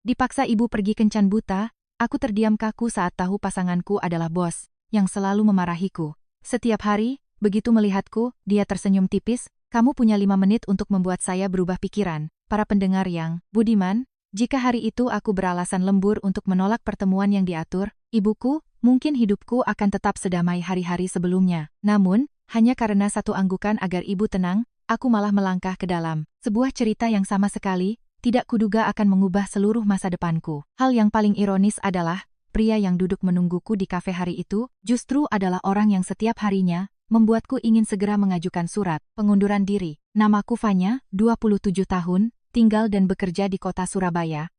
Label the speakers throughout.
Speaker 1: Dipaksa ibu pergi kencan buta, aku terdiam kaku saat tahu pasanganku adalah bos, yang selalu memarahiku. Setiap hari, begitu melihatku, dia tersenyum tipis, kamu punya 5 menit untuk membuat saya berubah pikiran. Para pendengar yang budiman, jika hari itu aku beralasan lembur untuk menolak pertemuan yang diatur, ibuku, mungkin hidupku akan tetap sedamai hari-hari sebelumnya. Namun, hanya karena satu anggukan agar ibu tenang, aku malah melangkah ke dalam sebuah cerita yang sama sekali tidak kuduga akan mengubah seluruh masa depanku. Hal yang paling ironis adalah, pria yang duduk menungguku di kafe hari itu, justru adalah orang yang setiap harinya membuatku ingin segera mengajukan surat pengunduran diri. Namaku Fanya, 27 tahun, tinggal dan bekerja di kota Surabaya.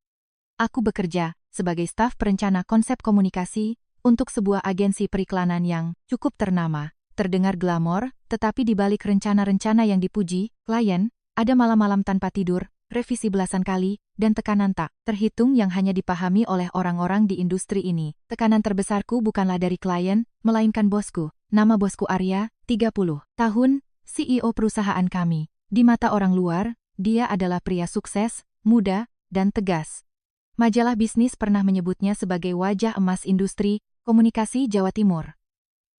Speaker 1: Aku bekerja sebagai staf perencana konsep komunikasi untuk sebuah agensi periklanan yang cukup ternama. Terdengar glamor, tetapi di balik rencana-rencana yang dipuji, klien, ada malam-malam tanpa tidur, revisi belasan kali, dan tekanan tak terhitung yang hanya dipahami oleh orang-orang di industri ini. Tekanan terbesarku bukanlah dari klien, melainkan bosku. Nama bosku Arya, 30 tahun, CEO perusahaan kami. Di mata orang luar, dia adalah pria sukses, muda, dan tegas. Majalah bisnis pernah menyebutnya sebagai wajah emas industri komunikasi Jawa Timur.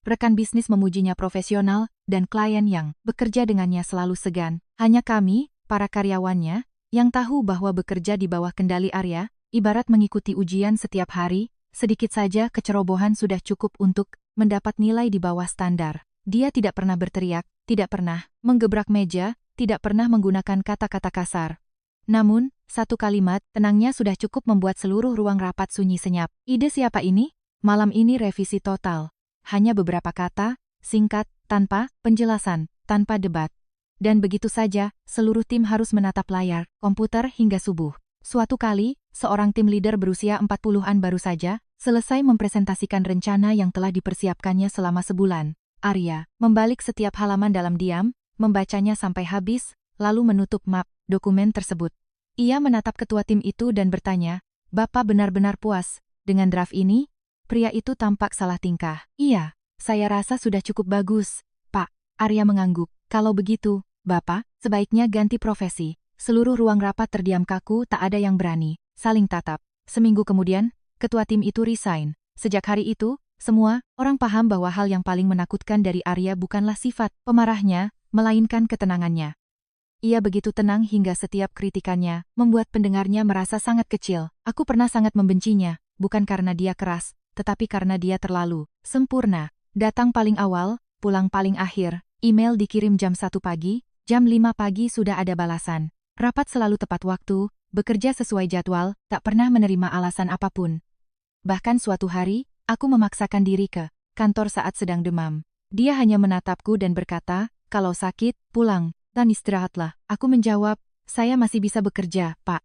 Speaker 1: Rekan bisnis memujinya profesional, dan klien yang bekerja dengannya selalu segan. Hanya kami, para karyawannya, yang tahu bahwa bekerja di bawah kendali Arya, ibarat mengikuti ujian setiap hari, sedikit saja kecerobohan sudah cukup untuk mendapat nilai di bawah standar. Dia tidak pernah berteriak, tidak pernah menggebrak meja, tidak pernah menggunakan kata-kata kasar. Namun, satu kalimat tenangnya sudah cukup membuat seluruh ruang rapat sunyi senyap. Ide siapa ini? Malam ini revisi total. Hanya beberapa kata, singkat, tanpa penjelasan, tanpa debat. Dan begitu saja, seluruh tim harus menatap layar komputer hingga subuh. Suatu kali, seorang tim leader berusia 40-an baru saja selesai mempresentasikan rencana yang telah dipersiapkannya selama sebulan. Arya membalik setiap halaman dalam diam, membacanya sampai habis, lalu menutup map dokumen tersebut. Ia menatap ketua tim itu dan bertanya, "Bapak benar-benar puas dengan draft ini?" Pria itu tampak salah tingkah. "Iya, saya rasa sudah cukup bagus, Pak." Arya mengangguk. "Kalau begitu, Bapak, sebaiknya ganti profesi." Seluruh ruang rapat terdiam kaku, tak ada yang berani saling tatap. Seminggu kemudian, ketua tim itu resign. Sejak hari itu, semua orang paham bahwa hal yang paling menakutkan dari Arya bukanlah sifat pemarahnya, melainkan ketenangannya. Ia begitu tenang hingga setiap kritikannya membuat pendengarnya merasa sangat kecil. Aku pernah sangat membencinya, bukan karena dia keras, tetapi karena dia terlalu sempurna. Datang paling awal, pulang paling akhir, email dikirim jam 1 pagi, jam 5 pagi sudah ada balasan. Rapat selalu tepat waktu, bekerja sesuai jadwal, tak pernah menerima alasan apapun. Bahkan suatu hari, aku memaksakan diri ke kantor saat sedang demam. Dia hanya menatapku dan berkata, "Kalau sakit, pulang, dan istirahatlah." Aku menjawab, "Saya masih bisa bekerja, Pak."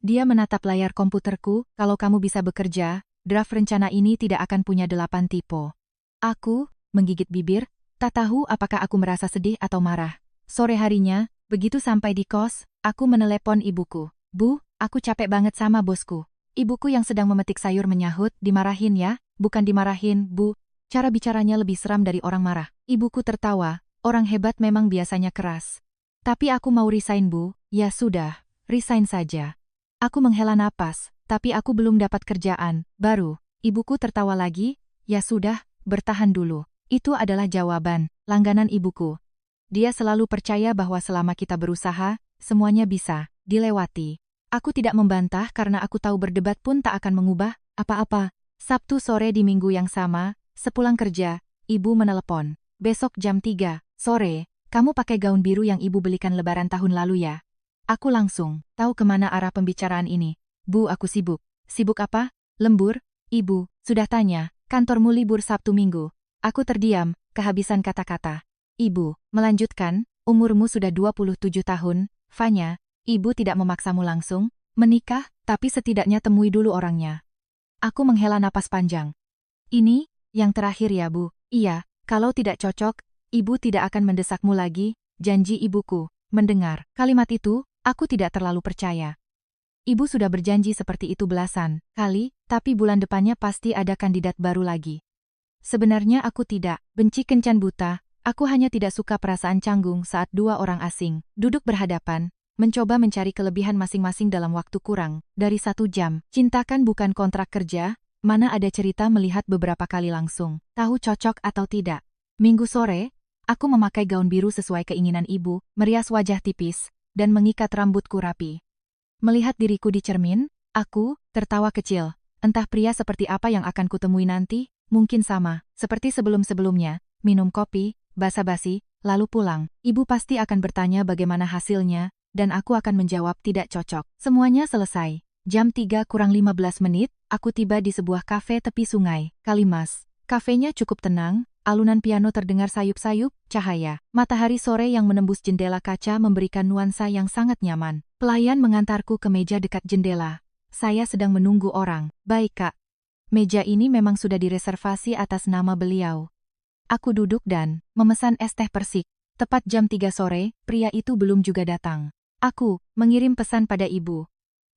Speaker 1: Dia menatap layar komputerku, "Kalau kamu bisa bekerja, draft rencana ini tidak akan punya 8 tipe." Aku menggigit bibir, tak tahu apakah aku merasa sedih atau marah. Sore harinya, begitu sampai di kos, aku menelepon ibuku. "Bu, aku capek banget sama bosku." Ibuku yang sedang memetik sayur menyahut, "Dimarahin ya?" "Bukan dimarahin, Bu." Cara bicaranya lebih seram dari orang marah. Ibuku tertawa, "Orang hebat memang biasanya keras." "Tapi aku mau resign, Bu." "Ya sudah, resign saja." Aku menghela napas, "Tapi aku belum dapat kerjaan baru." Ibuku tertawa lagi, "Ya sudah, bertahan dulu." Itu adalah jawaban langganan ibuku. Dia selalu percaya bahwa selama kita berusaha, semuanya bisa dilewati. Aku tidak membantah karena aku tahu berdebat pun tak akan mengubah apa-apa. Sabtu sore di minggu yang sama, sepulang kerja, ibu menelepon. "Besok jam 3 sore, kamu pakai gaun biru yang ibu belikan lebaran tahun lalu ya?" Aku langsung tahu kemana arah pembicaraan ini. "Bu, aku sibuk." "Sibuk apa?" "Lembur." "Ibu, sudah tanya, kantormu libur Sabtu Minggu." Aku terdiam, kehabisan kata-kata. Ibu melanjutkan, "Umurmu sudah 27 tahun, Fanya. Ibu tidak memaksamu langsung menikah, tapi setidaknya temui dulu orangnya." Aku menghela napas panjang. "Ini yang terakhir ya, Bu?" "Iya, kalau tidak cocok, ibu tidak akan mendesakmu lagi," janji ibuku. Mendengar kalimat itu, aku tidak terlalu percaya. Ibu sudah berjanji seperti itu belasan kali, tapi bulan depannya pasti ada kandidat baru lagi. Sebenarnya aku tidak benci kencan buta, aku hanya tidak suka perasaan canggung saat dua orang asing duduk berhadapan. mencoba mencari kelebihan masing-masing dalam waktu kurang dari 1 jam. Cinta kan bukan kontrak kerja, mana ada cerita melihat beberapa kali langsung. Tahu cocok atau tidak. Minggu sore, aku memakai gaun biru sesuai keinginan ibu, merias wajah tipis, dan mengikat rambutku rapi. Melihat diriku di cermin, aku tertawa kecil. Entah pria seperti apa yang akan kutemui nanti, mungkin sama, seperti sebelum-sebelumnya, minum kopi, basa-basi, lalu pulang. Ibu pasti akan bertanya bagaimana hasilnya, dan aku akan menjawab tidak cocok. Semuanya selesai. Jam 3 kurang 15 menit, aku tiba di sebuah kafe tepi sungai, Kalimas. Kafenya cukup tenang, alunan piano terdengar sayup-sayup, cahaya matahari sore yang menembus jendela kaca memberikan nuansa yang sangat nyaman. Pelayan mengantarku ke meja dekat jendela. Saya sedang menunggu orang. Baik, Kak. Meja ini memang sudah direservasi atas nama beliau. Aku duduk dan memesan es teh persik. Tepat jam 3 sore, pria itu belum juga datang. Aku mengirim pesan pada ibu.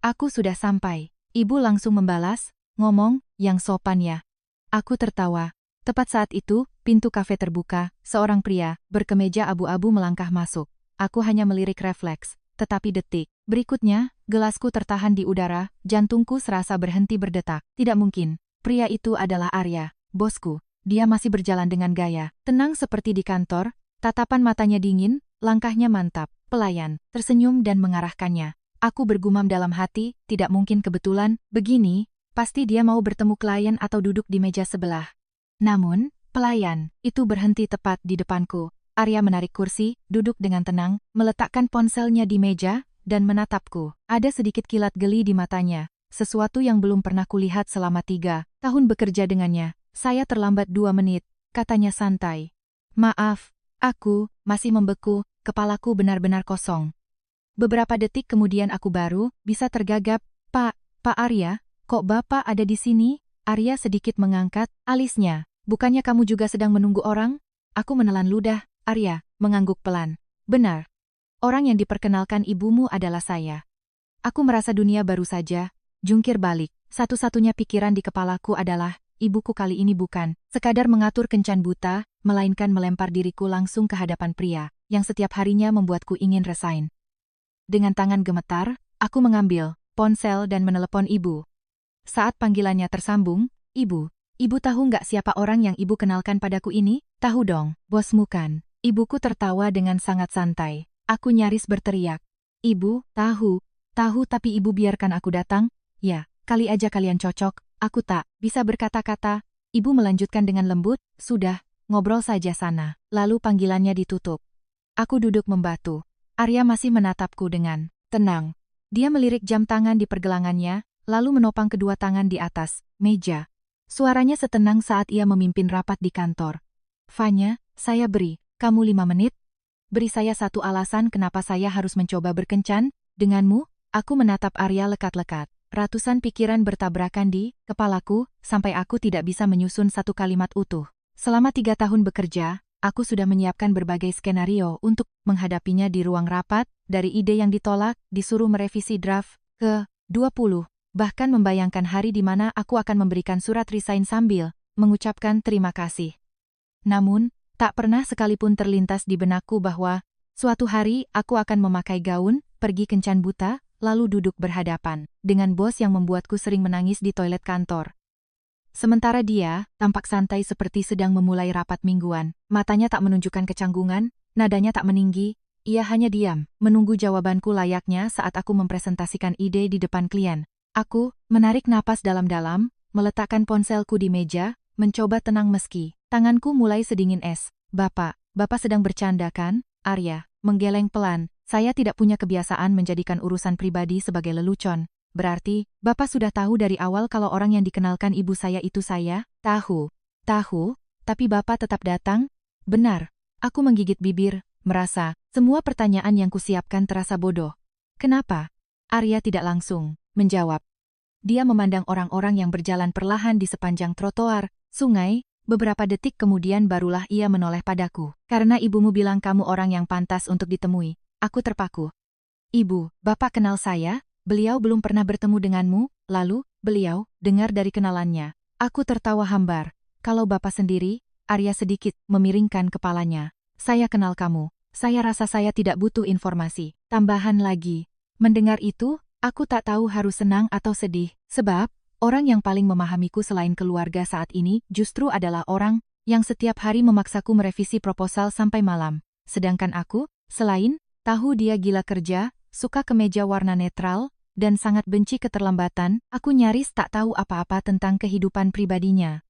Speaker 1: Aku sudah sampai. Ibu langsung membalas, ngomong, yang sopan ya. Aku tertawa. Tepat saat itu, pintu kafe terbuka, seorang pria, berkemeja abu-abu melangkah masuk. Aku hanya melirik refleks, tetapi detik berikutnya, gelasku tertahan di udara, jantungku serasa berhenti berdetak. Tidak mungkin, pria itu adalah Arya, bosku. Dia masih berjalan dengan gaya, tenang seperti di kantor, tatapan matanya dingin, langkahnya mantap. Pelayan tersenyum dan mengarahkannya. Aku bergumam dalam hati, tidak mungkin kebetulan, begini, pasti dia mau bertemu klien atau duduk di meja sebelah. Namun, pelayan itu berhenti tepat di depanku. Arya menarik kursi, duduk dengan tenang, meletakkan ponselnya di meja, dan menatapku. Ada sedikit kilat geli di matanya, sesuatu yang belum pernah kulihat selama 3 tahun bekerja dengannya. Saya terlambat 2 menit, katanya santai. Maaf, aku masih membeku, kepalaku benar-benar kosong. Beberapa detik kemudian aku baru bisa tergagap. Pak Arya, kok Bapak ada di sini? Arya sedikit mengangkat alisnya. Bukannya kamu juga sedang menunggu orang? Aku menelan ludah. Arya mengangguk pelan. Benar. Orang yang diperkenalkan ibumu adalah saya. Aku merasa dunia baru saja, jungkir balik. Satu-satunya pikiran di kepalaku adalah, ibuku kali ini bukan sekadar mengatur kencan buta, melainkan melempar diriku langsung ke hadapan pria, yang setiap harinya membuatku ingin resign. Dengan tangan gemetar, aku mengambil ponsel dan menelepon ibu. Saat panggilannya tersambung, ibu tahu nggak siapa orang yang ibu kenalkan padaku ini? Tahu dong, bosmu kan? Ibuku tertawa dengan sangat santai. Aku nyaris berteriak. Ibu, tahu tapi ibu biarkan aku datang? Ya, kali aja kalian cocok, aku tak bisa berkata-kata. Ibu melanjutkan dengan lembut, sudah, ngobrol saja sana. Lalu panggilannya ditutup. Aku duduk membatu. Arya masih menatapku dengan tenang. Dia melirik jam tangan di pergelangannya, lalu menopang kedua tangan di atas meja. Suaranya setenang saat ia memimpin rapat di kantor. Fanya, saya beri kamu 5 menit. Beri saya satu alasan kenapa saya harus mencoba berkencan denganmu. Aku menatap Arya lekat-lekat. Ratusan pikiran bertabrakan di kepalaku, sampai aku tidak bisa menyusun satu kalimat utuh. Selama 3 tahun bekerja, aku sudah menyiapkan berbagai skenario untuk menghadapinya di ruang rapat, dari ide yang ditolak, disuruh merevisi draft ke-20, bahkan membayangkan hari di mana aku akan memberikan surat resign sambil mengucapkan terima kasih. Namun, tak pernah sekalipun terlintas di benakku bahwa suatu hari aku akan memakai gaun, pergi kencan buta, lalu duduk berhadapan dengan bos yang membuatku sering menangis di toilet kantor. Sementara dia tampak santai seperti sedang memulai rapat mingguan, matanya tak menunjukkan kecanggungan, nadanya tak meninggi, ia hanya diam, menunggu jawabanku layaknya saat aku mempresentasikan ide di depan klien. Aku menarik napas dalam-dalam, meletakkan ponselku di meja, mencoba tenang meski tanganku mulai sedingin es. Bapak sedang bercanda kan? Arya menggeleng pelan. Saya tidak punya kebiasaan menjadikan urusan pribadi sebagai lelucon. Berarti, Bapak sudah tahu dari awal kalau orang yang dikenalkan ibu saya itu saya? Tahu, tapi Bapak tetap datang? Benar. Aku menggigit bibir, merasa semua pertanyaan yang kusiapkan terasa bodoh. Kenapa? Arya tidak langsung menjawab. Dia memandang orang-orang yang berjalan perlahan di sepanjang trotoar, sungai. Beberapa detik kemudian barulah ia menoleh padaku. Karena ibumu bilang kamu orang yang pantas untuk ditemui, aku terpaku. Ibu, Bapak kenal saya? Beliau belum pernah bertemu denganmu, lalu, beliau, dengar dari kenalannya. Aku tertawa hambar. Kalau Bapak sendiri, Arya sedikit memiringkan kepalanya. Saya kenal kamu. Saya rasa saya tidak butuh informasi tambahan lagi. Mendengar itu, aku tak tahu harus senang atau sedih, sebab orang yang paling memahamiku selain keluarga saat ini justru adalah orang yang setiap hari memaksaku merevisi proposal sampai malam. Sedangkan aku, selain tahu dia gila kerja, suka kemeja warna netral, dan sangat benci keterlambatan, aku nyaris tak tahu apa-apa tentang kehidupan pribadinya.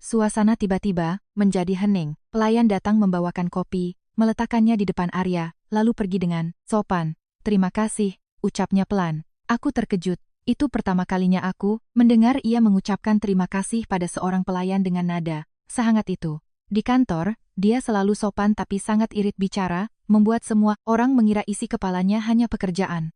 Speaker 1: Suasana tiba-tiba menjadi hening. Pelayan datang membawakan kopi, meletakkannya di depan Arya, lalu pergi dengan sopan. "Terima kasih," ucapnya pelan. Aku terkejut. Itu pertama kalinya aku mendengar ia mengucapkan terima kasih pada seorang pelayan dengan nada sehangat itu. Di kantor, dia selalu sopan tapi sangat irit bicara, membuat semua orang mengira isi kepalanya hanya pekerjaan.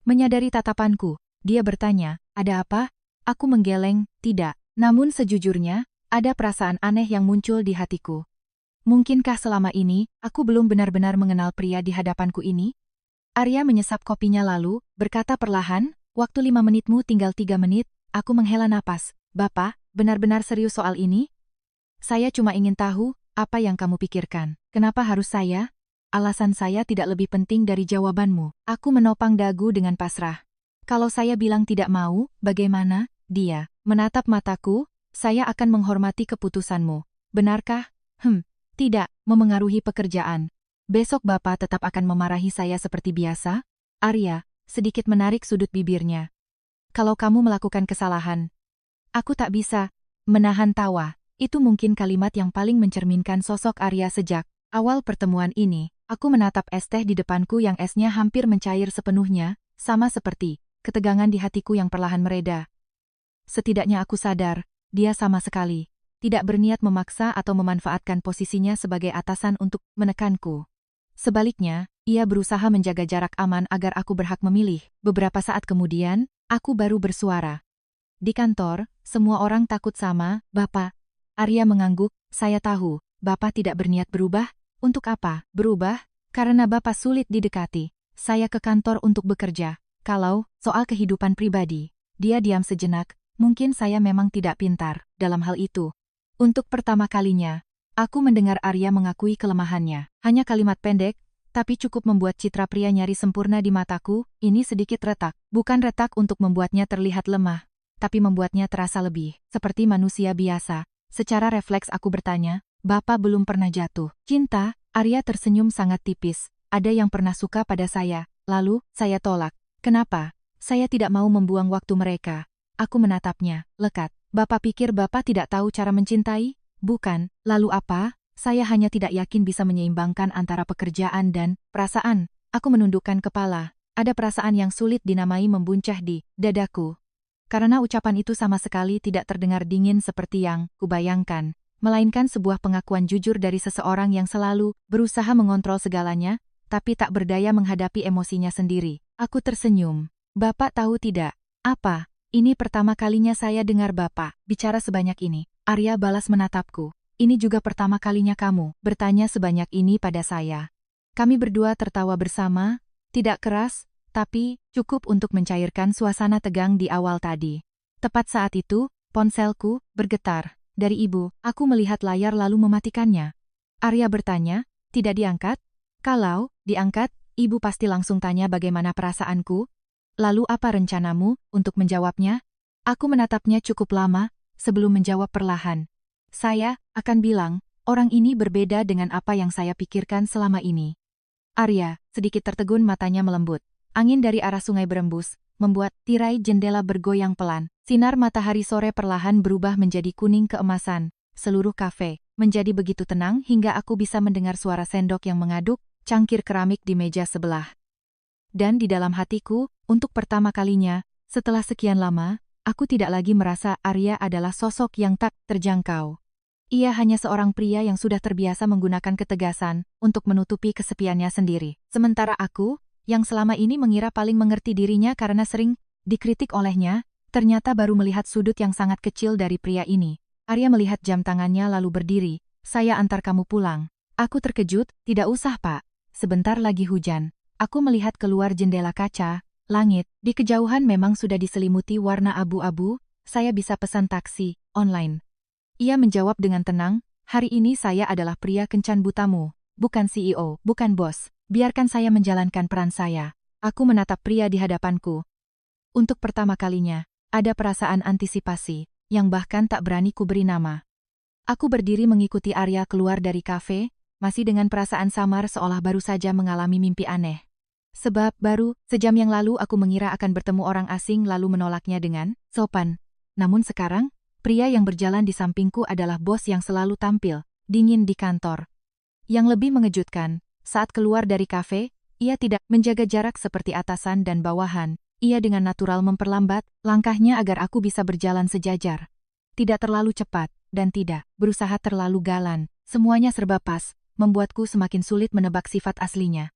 Speaker 1: Menyadari tatapanku, dia bertanya, "Ada apa?" Aku menggeleng, "Tidak." Namun sejujurnya, ada perasaan aneh yang muncul di hatiku. Mungkinkah selama ini, aku belum benar-benar mengenal pria di hadapanku ini? Arya menyesap kopinya lalu, berkata perlahan, "Waktu 5 menitmu tinggal 3 menit, aku menghela napas. Bapak, benar-benar serius soal ini? Saya cuma ingin tahu, apa yang kamu pikirkan? Kenapa harus saya? Alasan saya tidak lebih penting dari jawabanmu." Aku menopang dagu dengan pasrah. "Kalau saya bilang tidak mau, bagaimana?" Dia menatap mataku, "Saya akan menghormati keputusanmu. Benarkah?" Tidak, memengaruhi pekerjaan. Besok Bapak tetap akan memarahi saya seperti biasa?" Arya sedikit menarik sudut bibirnya. "Kalau kamu melakukan kesalahan." Aku tak bisa menahan tawa. Itu mungkin kalimat yang paling mencerminkan sosok Arya sejak awal pertemuan ini. Aku menatap es teh di depanku yang esnya hampir mencair sepenuhnya, sama seperti ketegangan di hatiku yang perlahan mereda. Setidaknya aku sadar, dia sama sekali tidak berniat memaksa atau memanfaatkan posisinya sebagai atasan untuk menekanku. Sebaliknya, ia berusaha menjaga jarak aman agar aku berhak memilih. Beberapa saat kemudian, aku baru bersuara. "Di kantor, semua orang takut sama Bapak." Arya mengangguk, "Saya tahu, Bapak tidak berniat berubah. Untuk apa berubah? Karena Bapak sulit didekati. Saya ke kantor untuk bekerja. Kalau soal kehidupan pribadi." Dia diam sejenak, "Mungkin saya memang tidak pintar dalam hal itu." Untuk pertama kalinya, aku mendengar Arya mengakui kelemahannya. Hanya kalimat pendek, tapi cukup membuat citra pria nyaris sempurna di mataku. Ini sedikit retak. Bukan retak untuk membuatnya terlihat lemah, tapi membuatnya terasa lebih seperti manusia biasa. Secara refleks aku bertanya, "Bapak belum pernah jatuh cinta?" Arya tersenyum sangat tipis. "Ada yang pernah suka pada saya, lalu saya tolak. Kenapa? Saya tidak mau membuang waktu mereka." Aku menatapnya, lekat. "Bapak pikir Bapak tidak tahu cara mencintai? Bukan, lalu apa? Saya hanya tidak yakin bisa menyeimbangkan antara pekerjaan dan perasaan." Aku menundukkan kepala. Ada perasaan yang sulit dinamai membuncah di dadaku. Karena ucapan itu sama sekali tidak terdengar dingin seperti yang kubayangkan, melainkan sebuah pengakuan jujur dari seseorang yang selalu berusaha mengontrol segalanya, tapi tak berdaya menghadapi emosinya sendiri. Aku tersenyum. "Bapak tahu tidak? Apa? Ini pertama kalinya saya dengar Bapak bicara sebanyak ini." Arya balas menatapku. "Ini juga pertama kalinya kamu bertanya sebanyak ini pada saya." Kami berdua tertawa bersama, tidak keras, tapi cukup untuk mencairkan suasana tegang di awal tadi. Tepat saat itu, ponselku bergetar. Dari ibu, aku melihat layar lalu mematikannya. Arya bertanya, "Tidak diangkat?" Kalau diangkat, ibu pasti langsung tanya bagaimana perasaanku. "Lalu apa rencanamu untuk menjawabnya?" Aku menatapnya cukup lama, sebelum menjawab perlahan. "Saya akan bilang, orang ini berbeda dengan apa yang saya pikirkan selama ini." Arya sedikit tertegun, matanya melembut. Angin dari arah sungai berembus, membuat tirai jendela bergoyang pelan. Sinar matahari sore perlahan berubah menjadi kuning keemasan. Seluruh kafe menjadi begitu tenang hingga aku bisa mendengar suara sendok yang mengaduk, cangkir keramik di meja sebelah. Dan di dalam hatiku, untuk pertama kalinya, setelah sekian lama, aku tidak lagi merasa Arya adalah sosok yang tak terjangkau. Ia hanya seorang pria yang sudah terbiasa menggunakan ketegasan untuk menutupi kesepiannya sendiri. Sementara aku, yang selama ini mengira paling mengerti dirinya karena sering dikritik olehnya, ternyata baru melihat sudut yang sangat kecil dari pria ini. Arya melihat jam tangannya lalu berdiri. "Saya antar kamu pulang." Aku terkejut, "Tidak usah Pak. Sebentar lagi hujan." Aku melihat keluar jendela kaca, langit di kejauhan memang sudah diselimuti warna abu-abu. "Saya bisa pesan taksi online." Ia menjawab dengan tenang, "Hari ini saya adalah pria kencan butamu. bukan CEO, bukan bos. Biarkan saya menjalankan peran saya. Aku menatap pria di hadapanku. Untuk pertama kalinya, ada perasaan antisipasi, yang bahkan tak berani kuberi nama. Aku berdiri mengikuti Arya keluar dari kafe, masih dengan perasaan samar seolah baru saja mengalami mimpi aneh. Sebab baru sejam yang lalu aku mengira akan bertemu orang asing lalu menolaknya dengan sopan. Namun sekarang, pria yang berjalan di sampingku adalah bos yang selalu tampil dingin di kantor. Yang lebih mengejutkan, saat keluar dari kafe, ia tidak menjaga jarak seperti atasan dan bawahan. Ia dengan natural memperlambat langkahnya agar aku bisa berjalan sejajar. Tidak terlalu cepat, dan tidak berusaha terlalu galan. Semuanya serba pas, membuatku semakin sulit menebak sifat aslinya.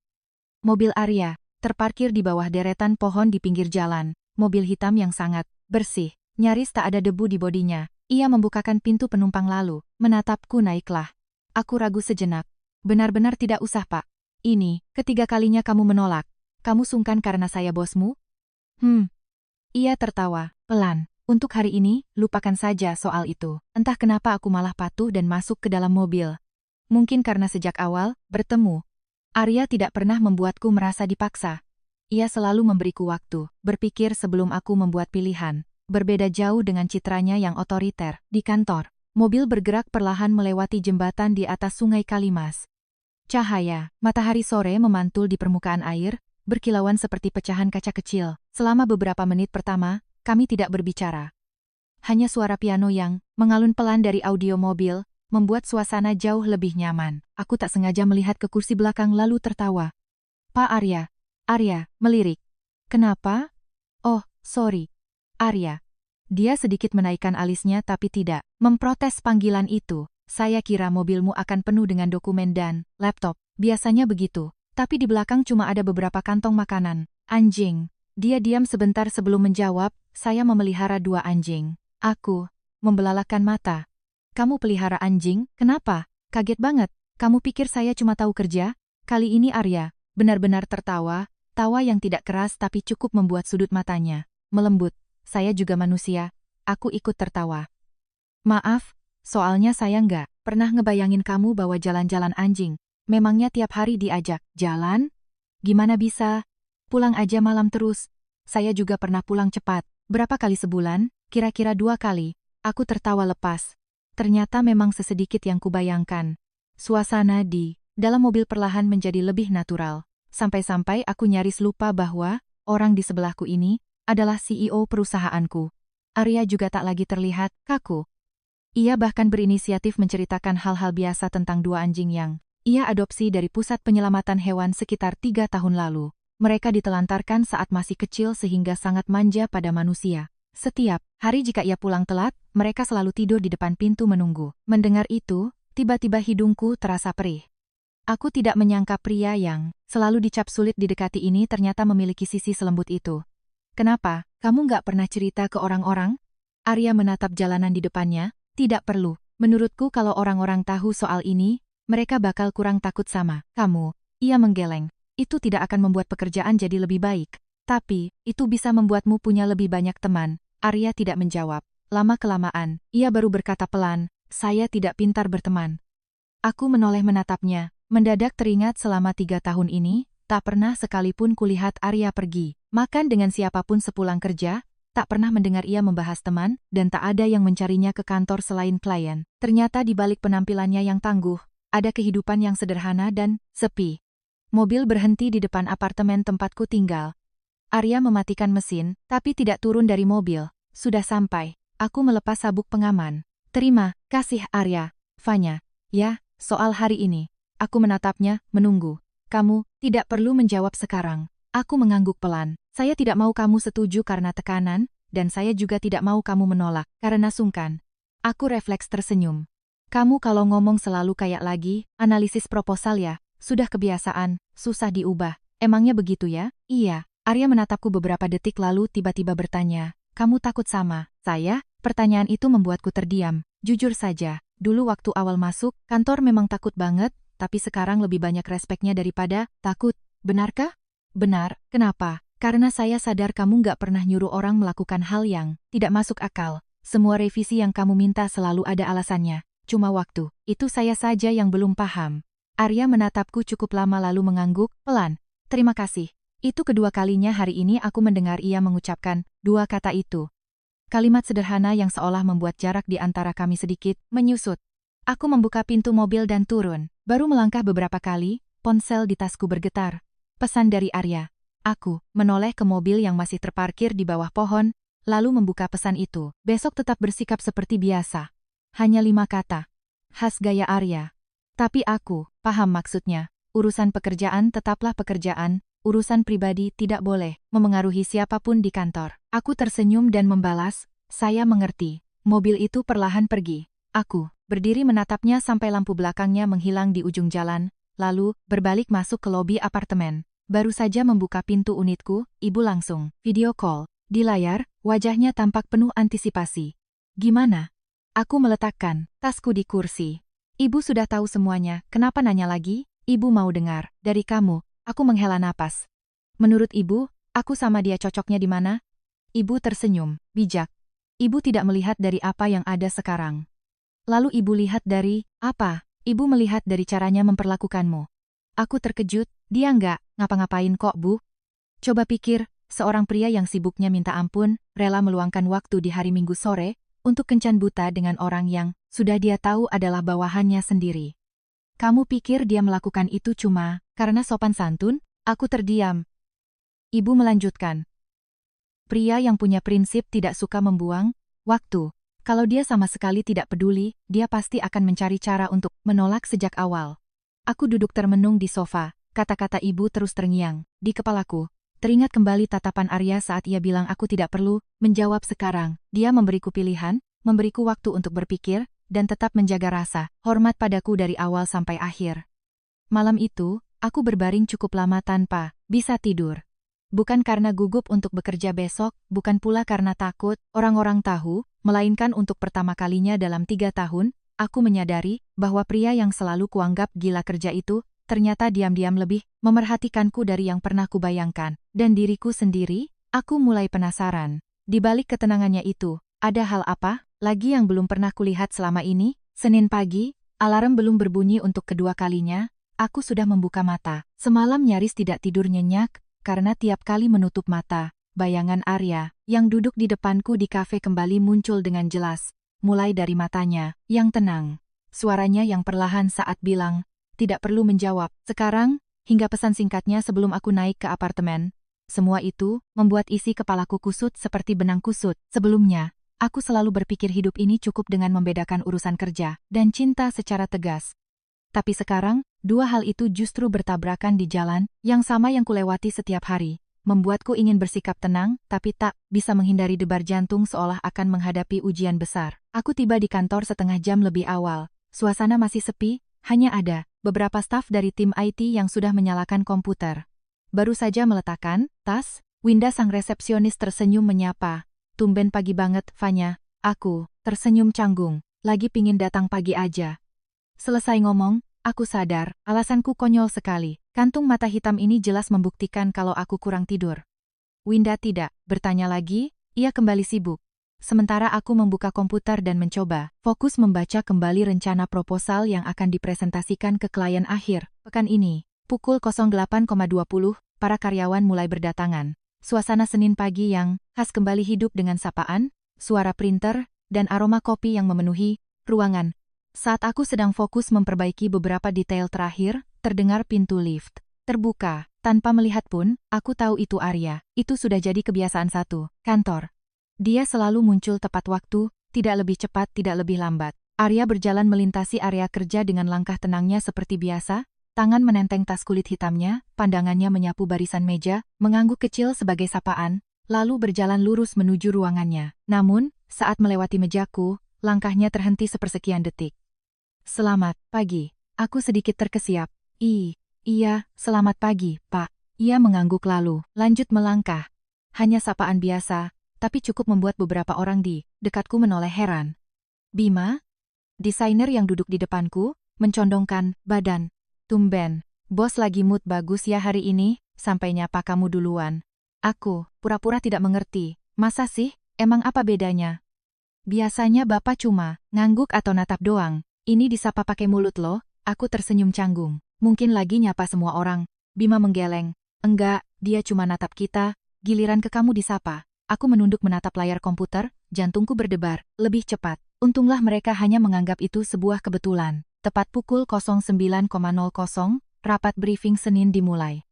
Speaker 1: Mobil Arya terparkir di bawah deretan pohon di pinggir jalan. Mobil hitam yang sangat bersih, nyaris tak ada debu di bodinya. Ia membukakan pintu penumpang lalu menatapku. Naiklah. Aku ragu sejenak. Benar-benar tidak usah, Pak. Ini ketiga kalinya kamu menolak. Kamu sungkan karena saya bosmu? Ia tertawa pelan. Untuk hari ini, lupakan saja soal itu. Entah kenapa aku malah patuh dan masuk ke dalam mobil. Mungkin karena sejak awal bertemu, Arya tidak pernah membuatku merasa dipaksa. Ia selalu memberiku waktu berpikir sebelum aku membuat pilihan. Berbeda jauh dengan citranya yang otoriter. Di kantor, mobil bergerak perlahan melewati jembatan di atas Sungai Kalimas. Cahaya matahari sore memantul di permukaan air, berkilauan seperti pecahan kaca kecil. Selama beberapa menit pertama, kami tidak berbicara. Hanya suara piano yang mengalun pelan dari audio mobil, membuat suasana jauh lebih nyaman. Aku tak sengaja melihat ke kursi belakang lalu tertawa. Pak Arya. Arya melirik. Kenapa? Oh, sorry. Arya. Dia sedikit menaikkan alisnya tapi tidak memprotes panggilan itu. Saya kira mobilmu akan penuh dengan dokumen dan laptop. Biasanya begitu. Tapi di belakang cuma ada beberapa kantong makanan. Anjing. Dia diam sebentar sebelum menjawab, saya memelihara 2 anjing. Aku membelalakan mata. Kamu pelihara anjing? Kenapa? Kaget banget. Kamu pikir saya cuma tahu kerja? Kali ini Arya benar-benar tertawa, tawa yang tidak keras tapi cukup membuat sudut matanya melembut. Saya juga manusia. Aku ikut tertawa. Maaf, soalnya saya nggak pernah ngebayangin kamu bawa jalan-jalan anjing. Memangnya tiap hari diajak jalan? Gimana bisa? Pulang aja malam terus. Saya juga pernah pulang cepat. Berapa kali sebulan? Kira-kira 2 kali. Aku tertawa lepas. Ternyata memang sesedikit yang kubayangkan. Suasana di dalam mobil perlahan menjadi lebih natural. Sampai-sampai aku nyaris lupa bahwa orang di sebelahku ini adalah CEO perusahaanku. Arya juga tak lagi terlihat kaku. Ia bahkan berinisiatif menceritakan hal-hal biasa tentang 2 anjing yang ia adopsi dari pusat penyelamatan hewan sekitar 3 tahun lalu. Mereka ditelantarkan saat masih kecil sehingga sangat manja pada manusia. Setiap hari jika ia pulang telat, mereka selalu tidur di depan pintu menunggu. Mendengar itu, tiba-tiba hidungku terasa perih. Aku tidak menyangka pria yang selalu dicap sulit didekati ini ternyata memiliki sisi selembut itu. Kenapa? Kamu nggak pernah cerita ke orang-orang? Arya menatap jalanan di depannya. Tidak perlu. Menurutku kalau orang-orang tahu soal ini, mereka bakal kurang takut sama kamu. Ia menggeleng. Itu tidak akan membuat pekerjaan jadi lebih baik. Tapi, itu bisa membuatmu punya lebih banyak teman. Arya tidak menjawab. Lama-kelamaan, ia baru berkata pelan, saya tidak pintar berteman. Aku menoleh menatapnya. Mendadak teringat selama 3 tahun ini, tak pernah sekalipun kulihat Arya pergi makan dengan siapapun sepulang kerja. Tak pernah mendengar ia membahas teman, dan tak ada yang mencarinya ke kantor selain klien. Ternyata di balik penampilannya yang tangguh, ada kehidupan yang sederhana dan sepi. Mobil berhenti di depan apartemen tempatku tinggal. Arya mematikan mesin, tapi tidak turun dari mobil. Sudah sampai. Aku melepas sabuk pengaman. Terima kasih Arya. Fanya. Ya, soal hari ini. Aku menatapnya, menunggu. Kamu tidak perlu menjawab sekarang. Aku mengangguk pelan. Saya tidak mau kamu setuju karena tekanan, dan saya juga tidak mau kamu menolak karena sungkan. Aku refleks tersenyum. Kamu kalau ngomong selalu kayak lagi, analisis proposal ya, sudah kebiasaan, susah diubah. Emangnya begitu ya? Iya. Arya menatapku beberapa detik lalu tiba-tiba bertanya, kamu takut sama saya? Pertanyaan itu membuatku terdiam. Jujur saja, dulu waktu awal masuk, kantor memang takut banget, tapi sekarang lebih banyak respeknya daripada takut. Benarkah? Benar. Kenapa? Karena saya sadar kamu nggak pernah nyuruh orang melakukan hal yang tidak masuk akal. Semua revisi yang kamu minta selalu ada alasannya. Cuma waktu. Itu saya saja yang belum paham. Arya menatapku cukup lama lalu mengangguk, pelan. Terima kasih. Itu kedua kalinya hari ini aku mendengar ia mengucapkan dua kata itu. Kalimat sederhana yang seolah membuat jarak di antara kami sedikit menyusut. Aku membuka pintu mobil dan turun. Baru melangkah beberapa kali, ponsel di tasku bergetar. Pesan dari Arya. Aku menoleh ke mobil yang masih terparkir di bawah pohon, lalu membuka pesan itu. Besok tetap bersikap seperti biasa. Hanya 5 kata. Khas gaya Arya. Tapi aku paham maksudnya. Urusan pekerjaan tetaplah pekerjaan, urusan pribadi tidak boleh memengaruhi siapapun di kantor. Aku tersenyum dan membalas, saya mengerti. Mobil itu perlahan pergi. Aku berdiri menatapnya sampai lampu belakangnya menghilang di ujung jalan, lalu berbalik masuk ke lobi apartemen. Baru saja membuka pintu unitku, ibu langsung video call. Di layar, wajahnya tampak penuh antisipasi. Gimana? Aku meletakkan tasku di kursi. Ibu sudah tahu semuanya, kenapa nanya lagi? Ibu mau dengar dari kamu. Aku menghela napas. Menurut ibu, aku sama dia cocoknya di mana? Ibu tersenyum, bijak. Ibu tidak melihat dari apa yang ada sekarang. Lalu ibu lihat dari apa? Ibu melihat dari caranya memperlakukanmu. Aku terkejut, dia nggak ngapa-ngapain kok, Bu. Coba pikir, seorang pria yang sibuknya minta ampun, rela meluangkan waktu di hari Minggu sore, untuk kencan buta dengan orang yang sudah dia tahu adalah bawahannya sendiri. Kamu pikir dia melakukan itu cuma karena sopan santun? Aku terdiam. Ibu melanjutkan. Pria yang punya prinsip tidak suka membuang waktu. Kalau dia sama sekali tidak peduli, dia pasti akan mencari cara untuk menolak sejak awal. Aku duduk termenung di sofa, kata-kata ibu terus terngiang di kepalaku. Teringat kembali tatapan Arya saat ia bilang aku tidak perlu menjawab sekarang. Dia memberiku pilihan, memberiku waktu untuk berpikir, dan tetap menjaga rasa hormat padaku dari awal sampai akhir. Malam itu, aku berbaring cukup lama tanpa bisa tidur. Bukan karena gugup untuk bekerja besok, bukan pula karena takut orang-orang tahu, melainkan untuk pertama kalinya dalam 3 tahun, aku menyadari bahwa pria yang selalu kuanggap gila kerja itu, ternyata diam-diam lebih memerhatikanku dari yang pernah kubayangkan. Dan diriku sendiri, aku mulai penasaran. Di balik ketenangannya itu, ada hal apa lagi yang belum pernah kulihat selama ini? Senin pagi, alarm belum berbunyi untuk kedua kalinya, aku sudah membuka mata. Semalam nyaris tidak tidur nyenyak, karena tiap kali menutup mata, bayangan Arya, yang duduk di depanku di kafe kembali muncul dengan jelas. Mulai dari matanya, yang tenang. Suaranya yang perlahan saat bilang, tidak perlu menjawab. Sekarang, hingga pesan singkatnya sebelum aku naik ke apartemen. Semua itu membuat isi kepalaku kusut seperti benang kusut. Sebelumnya, aku selalu berpikir hidup ini cukup dengan membedakan urusan kerja dan cinta secara tegas. Tapi sekarang, dua hal itu justru bertabrakan di jalan yang sama yang kulewati setiap hari. Membuatku ingin bersikap tenang, tapi tak bisa menghindari debar jantung seolah akan menghadapi ujian besar. Aku tiba di kantor setengah jam lebih awal. Suasana masih sepi, hanya ada beberapa staf dari tim IT yang sudah menyalakan komputer. Baru saja meletakkan tas, Winda sang resepsionis tersenyum menyapa. Tumben pagi banget, Vanya. Aku tersenyum canggung, lagi pingin datang pagi aja. Selesai ngomong, aku sadar, alasanku konyol sekali. Kantung mata hitam ini jelas membuktikan kalau aku kurang tidur. Winda tidak bertanya lagi, ia kembali sibuk. Sementara aku membuka komputer dan mencoba fokus membaca kembali rencana proposal yang akan dipresentasikan ke klien akhir pekan ini. Pukul 08.20, para karyawan mulai berdatangan. Suasana Senin pagi yang khas kembali hidup dengan sapaan, suara printer, dan aroma kopi yang memenuhi ruangan. Saat aku sedang fokus memperbaiki beberapa detail terakhir, terdengar pintu lift terbuka. Tanpa melihat pun, aku tahu itu Arya. Itu sudah jadi kebiasaan satu kantor. Dia selalu muncul tepat waktu, tidak lebih cepat, tidak lebih lambat. Arya berjalan melintasi area kerja dengan langkah tenangnya seperti biasa, tangan menenteng tas kulit hitamnya, pandangannya menyapu barisan meja, mengangguk kecil sebagai sapaan, lalu berjalan lurus menuju ruangannya. Namun, saat melewati mejaku, langkahnya terhenti sepersekian detik. Selamat pagi. Aku sedikit terkesiap. Iya, selamat pagi, Pak. Ia mengangguk lalu, lanjut melangkah. Hanya sapaan biasa, tapi cukup membuat beberapa orang di dekatku menoleh heran. Bima? Desainer yang duduk di depanku, mencondongkan badan. Tumben, bos lagi mood bagus ya hari ini, sampai nyapa kamu duluan. Aku, pura-pura tidak mengerti. Masa sih, emang apa bedanya? Biasanya bapak cuma ngangguk atau natap doang. Ini disapa pakai mulut loh, aku tersenyum canggung. Mungkin lagi nyapa semua orang. Bima menggeleng. Enggak, dia cuma natap kita. Giliran ke kamu disapa. Aku menunduk menatap layar komputer, jantungku berdebar, lebih cepat. Untunglah mereka hanya menganggap itu sebuah kebetulan. Tepat pukul 09.00, rapat briefing Senin dimulai.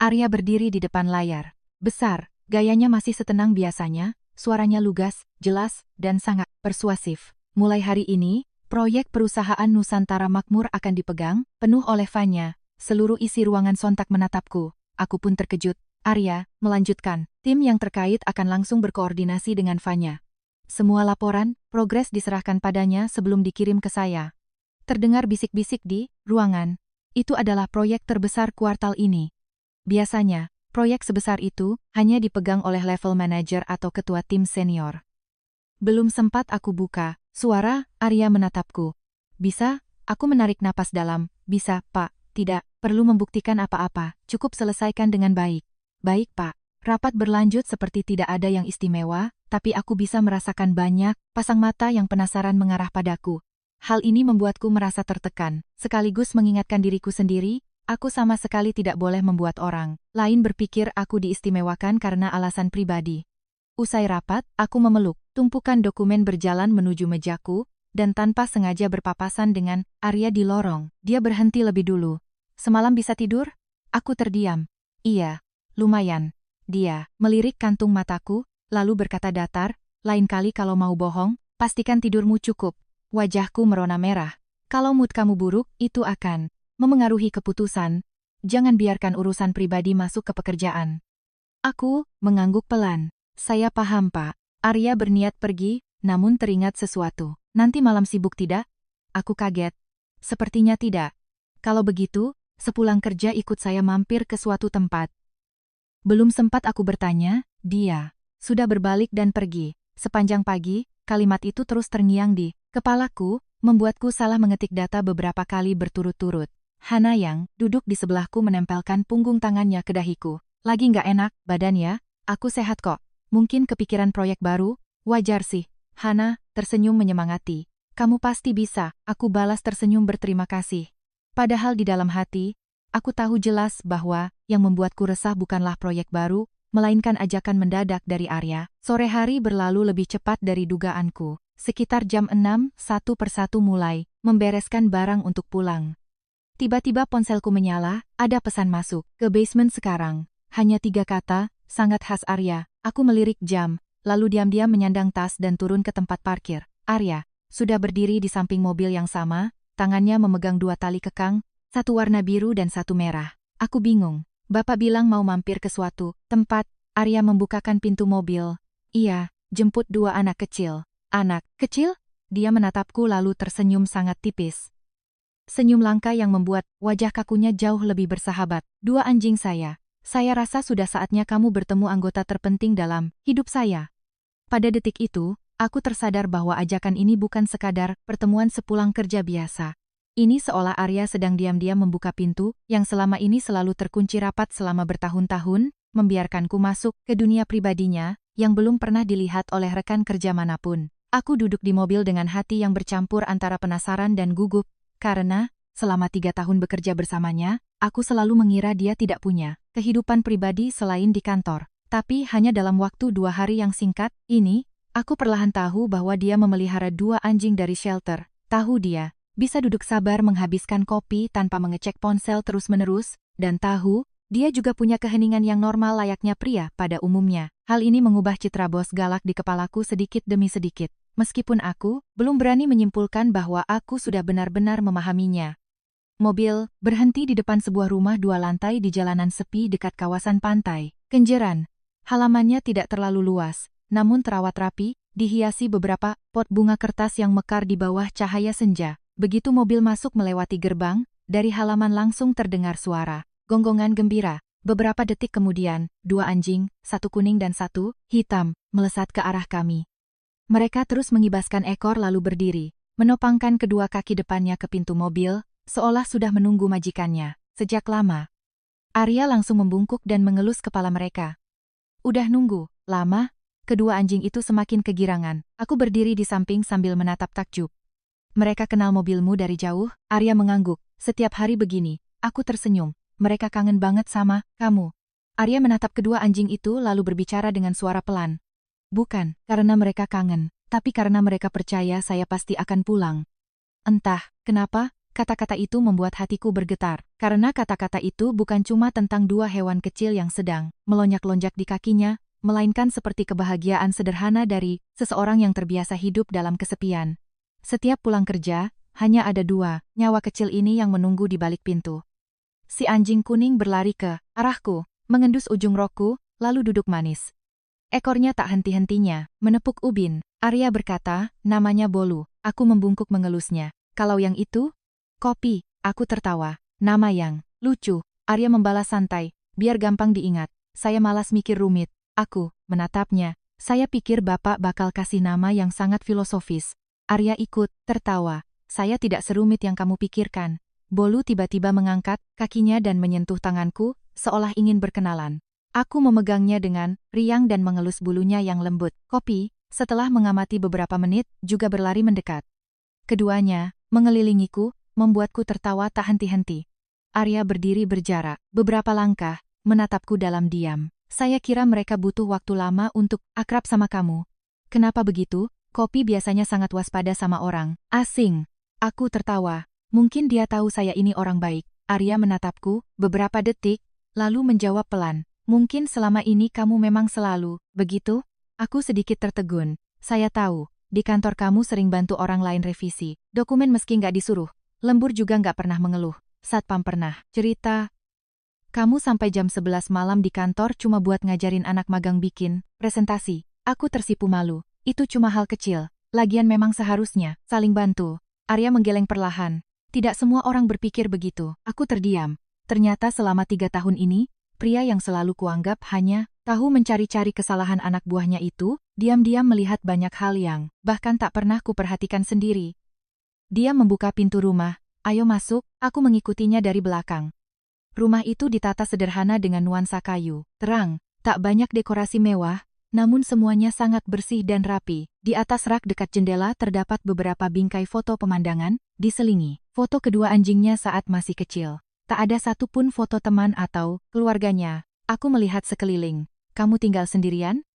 Speaker 1: Arya berdiri di depan layar. Besar, gayanya masih setenang biasanya, suaranya lugas, jelas, dan sangat persuasif. Mulai hari ini, proyek perusahaan Nusantara Makmur akan dipegang, penuh oleh Fanya. Seluruh isi ruangan sontak menatapku. Aku pun terkejut. Arya melanjutkan, tim yang terkait akan langsung berkoordinasi dengan Fanya. Semua laporan, progres diserahkan padanya sebelum dikirim ke saya. Terdengar bisik-bisik di ruangan. Itu adalah proyek terbesar kuartal ini. Biasanya, proyek sebesar itu hanya dipegang oleh level manager atau ketua tim senior. Belum sempat aku buka suara, Arya menatapku. Bisa? Aku menarik napas dalam. Bisa, Pak. Tidak, perlu membuktikan apa-apa. Cukup selesaikan dengan baik. Baik, Pak. Rapat berlanjut seperti tidak ada yang istimewa, tapi aku bisa merasakan banyak pasang mata yang penasaran mengarah padaku. Hal ini membuatku merasa tertekan, sekaligus mengingatkan diriku sendiri, aku sama sekali tidak boleh membuat orang lain berpikir aku diistimewakan karena alasan pribadi. Usai rapat, aku memeluk tumpukan dokumen berjalan menuju mejaku, dan tanpa sengaja berpapasan dengan Arya di lorong. Dia berhenti lebih dulu. Semalam bisa tidur? Aku terdiam. Iya, lumayan. Dia melirik kantung mataku, lalu berkata datar, lain kali kalau mau bohong, pastikan tidurmu cukup. Wajahku merona merah. Kalau mood kamu buruk, itu akan memengaruhi keputusan. Jangan biarkan urusan pribadi masuk ke pekerjaan. Aku mengangguk pelan. Saya paham, Pak. Arya berniat pergi, namun teringat sesuatu. Nanti malam sibuk tidak? Aku kaget. Sepertinya tidak. Kalau begitu, sepulang kerja ikut saya mampir ke suatu tempat. Belum sempat aku bertanya, dia sudah berbalik dan pergi. Sepanjang pagi, kalimat itu terus terngiang di kepalaku, membuatku salah mengetik data beberapa kali berturut-turut. Hana yang duduk di sebelahku menempelkan punggung tangannya ke dahiku. Lagi nggak enak, badannya? Aku sehat kok. Mungkin kepikiran proyek baru? Wajar sih. Hana tersenyum menyemangati. Kamu pasti bisa, aku balas tersenyum berterima kasih. Padahal di dalam hati, aku tahu jelas bahwa yang membuatku resah bukanlah proyek baru, melainkan ajakan mendadak dari Arya. Sore hari berlalu lebih cepat dari dugaanku. Sekitar jam 6, satu persatu mulai membereskan barang untuk pulang. Tiba-tiba ponselku menyala, ada pesan masuk. Ke basement sekarang. Hanya 3 kata, sangat khas Arya. Aku melirik jam, lalu diam-diam menyandang tas dan turun ke tempat parkir. Arya sudah berdiri di samping mobil yang sama, tangannya memegang 2 tali kekang, satu warna biru dan satu merah. Aku bingung. Bapak bilang mau mampir ke suatu tempat. Arya membukakan pintu mobil. Iya, jemput 2 anak kecil. Anak kecil? Dia menatapku lalu tersenyum sangat tipis. Senyum langka yang membuat wajah kakunya jauh lebih bersahabat. 2 anjing saya. Saya rasa sudah saatnya kamu bertemu anggota terpenting dalam hidup saya. Pada detik itu, aku tersadar bahwa ajakan ini bukan sekadar pertemuan sepulang kerja biasa. Ini seolah Arya sedang diam-diam membuka pintu, yang selama ini selalu terkunci rapat selama bertahun-tahun, membiarkanku masuk ke dunia pribadinya, yang belum pernah dilihat oleh rekan kerja manapun. Aku duduk di mobil dengan hati yang bercampur antara penasaran dan gugup, karena, selama 3 tahun bekerja bersamanya, aku selalu mengira dia tidak punya kehidupan pribadi selain di kantor. Tapi hanya dalam waktu 2 hari yang singkat ini, aku perlahan tahu bahwa dia memelihara 2 anjing dari shelter. Tahu dia bisa duduk sabar menghabiskan kopi tanpa mengecek ponsel terus-menerus, dan tahu dia juga punya keheningan yang normal layaknya pria pada umumnya. Hal ini mengubah citra bos galak di kepalaku sedikit demi sedikit. Meskipun aku belum berani menyimpulkan bahwa aku sudah benar-benar memahaminya. Mobil berhenti di depan sebuah rumah 2 lantai di jalanan sepi dekat kawasan pantai. Kenjeran. Halamannya tidak terlalu luas, namun terawat rapi, dihiasi beberapa pot bunga kertas yang mekar di bawah cahaya senja. Begitu mobil masuk melewati gerbang, dari halaman langsung terdengar suara gonggongan gembira. Beberapa detik kemudian, 2 anjing, 1 kuning dan 1 hitam, melesat ke arah kami. Mereka terus mengibaskan ekor lalu berdiri, menopangkan kedua kaki depannya ke pintu mobil, seolah sudah menunggu majikannya sejak lama. Arya langsung membungkuk dan mengelus kepala mereka. Udah nunggu lama? Kedua anjing itu semakin kegirangan. Aku berdiri di samping sambil menatap takjub. Mereka kenal mobilmu dari jauh? Arya mengangguk. Setiap hari begini, aku tersenyum. Mereka kangen banget sama kamu. Arya menatap kedua anjing itu lalu berbicara dengan suara pelan. Bukan karena mereka kangen, tapi karena mereka percaya saya pasti akan pulang. Entah kenapa, kata-kata itu membuat hatiku bergetar. Karena kata-kata itu bukan cuma tentang dua hewan kecil yang sedang melonjak-lonjak di kakinya, melainkan seperti kebahagiaan sederhana dari seseorang yang terbiasa hidup dalam kesepian. Setiap pulang kerja, hanya ada dua nyawa kecil ini yang menunggu di balik pintu. Si anjing kuning berlari ke arahku, mengendus ujung rokku, lalu duduk manis. Ekornya tak henti-hentinya menepuk ubin. Arya berkata, namanya Bolu. Aku membungkuk mengelusnya. Kalau yang itu? Kopi. Aku tertawa. Nama yang lucu. Arya membalas santai. Biar gampang diingat. Saya malas mikir rumit. Aku menatapnya. Saya pikir Bapak bakal kasih nama yang sangat filosofis. Arya ikut tertawa. Saya tidak serumit yang kamu pikirkan. Bolu tiba-tiba mengangkat kakinya dan menyentuh tanganku, seolah ingin berkenalan. Aku memegangnya dengan riang dan mengelus bulunya yang lembut. Kopi, setelah mengamati beberapa menit, juga berlari mendekat. Keduanya mengelilingiku, membuatku tertawa tak henti-henti. Arya berdiri berjarak beberapa langkah, menatapku dalam diam. Saya kira mereka butuh waktu lama untuk akrab sama kamu. Kenapa begitu? Kopi biasanya sangat waspada sama orang asing. Aku tertawa. Mungkin dia tahu saya ini orang baik. Arya menatapku beberapa detik, lalu menjawab pelan. Mungkin selama ini kamu memang selalu begitu? Aku sedikit tertegun. Saya tahu, di kantor kamu sering bantu orang lain revisi dokumen meski nggak disuruh. Lembur juga nggak pernah mengeluh. Satpam pernah cerita. Kamu sampai jam 11 malam di kantor cuma buat ngajarin anak magang bikin presentasi. Aku tersipu malu. Itu cuma hal kecil. Lagian memang seharusnya saling bantu. Arya menggeleng perlahan. Tidak semua orang berpikir begitu. Aku terdiam. Ternyata selama 3 tahun ini, pria yang selalu kuanggap hanya tahu mencari-cari kesalahan anak buahnya itu, diam-diam melihat banyak hal yang bahkan tak pernah kuperhatikan sendiri. Dia membuka pintu rumah. Ayo masuk, aku mengikutinya dari belakang. Rumah itu ditata sederhana dengan nuansa kayu, terang, tak banyak dekorasi mewah, namun semuanya sangat bersih dan rapi. Di atas rak dekat jendela terdapat beberapa bingkai foto pemandangan, diselingi foto kedua anjingnya saat masih kecil. Tak ada satupun foto teman atau keluarganya. Aku melihat sekeliling. Kamu tinggal sendirian?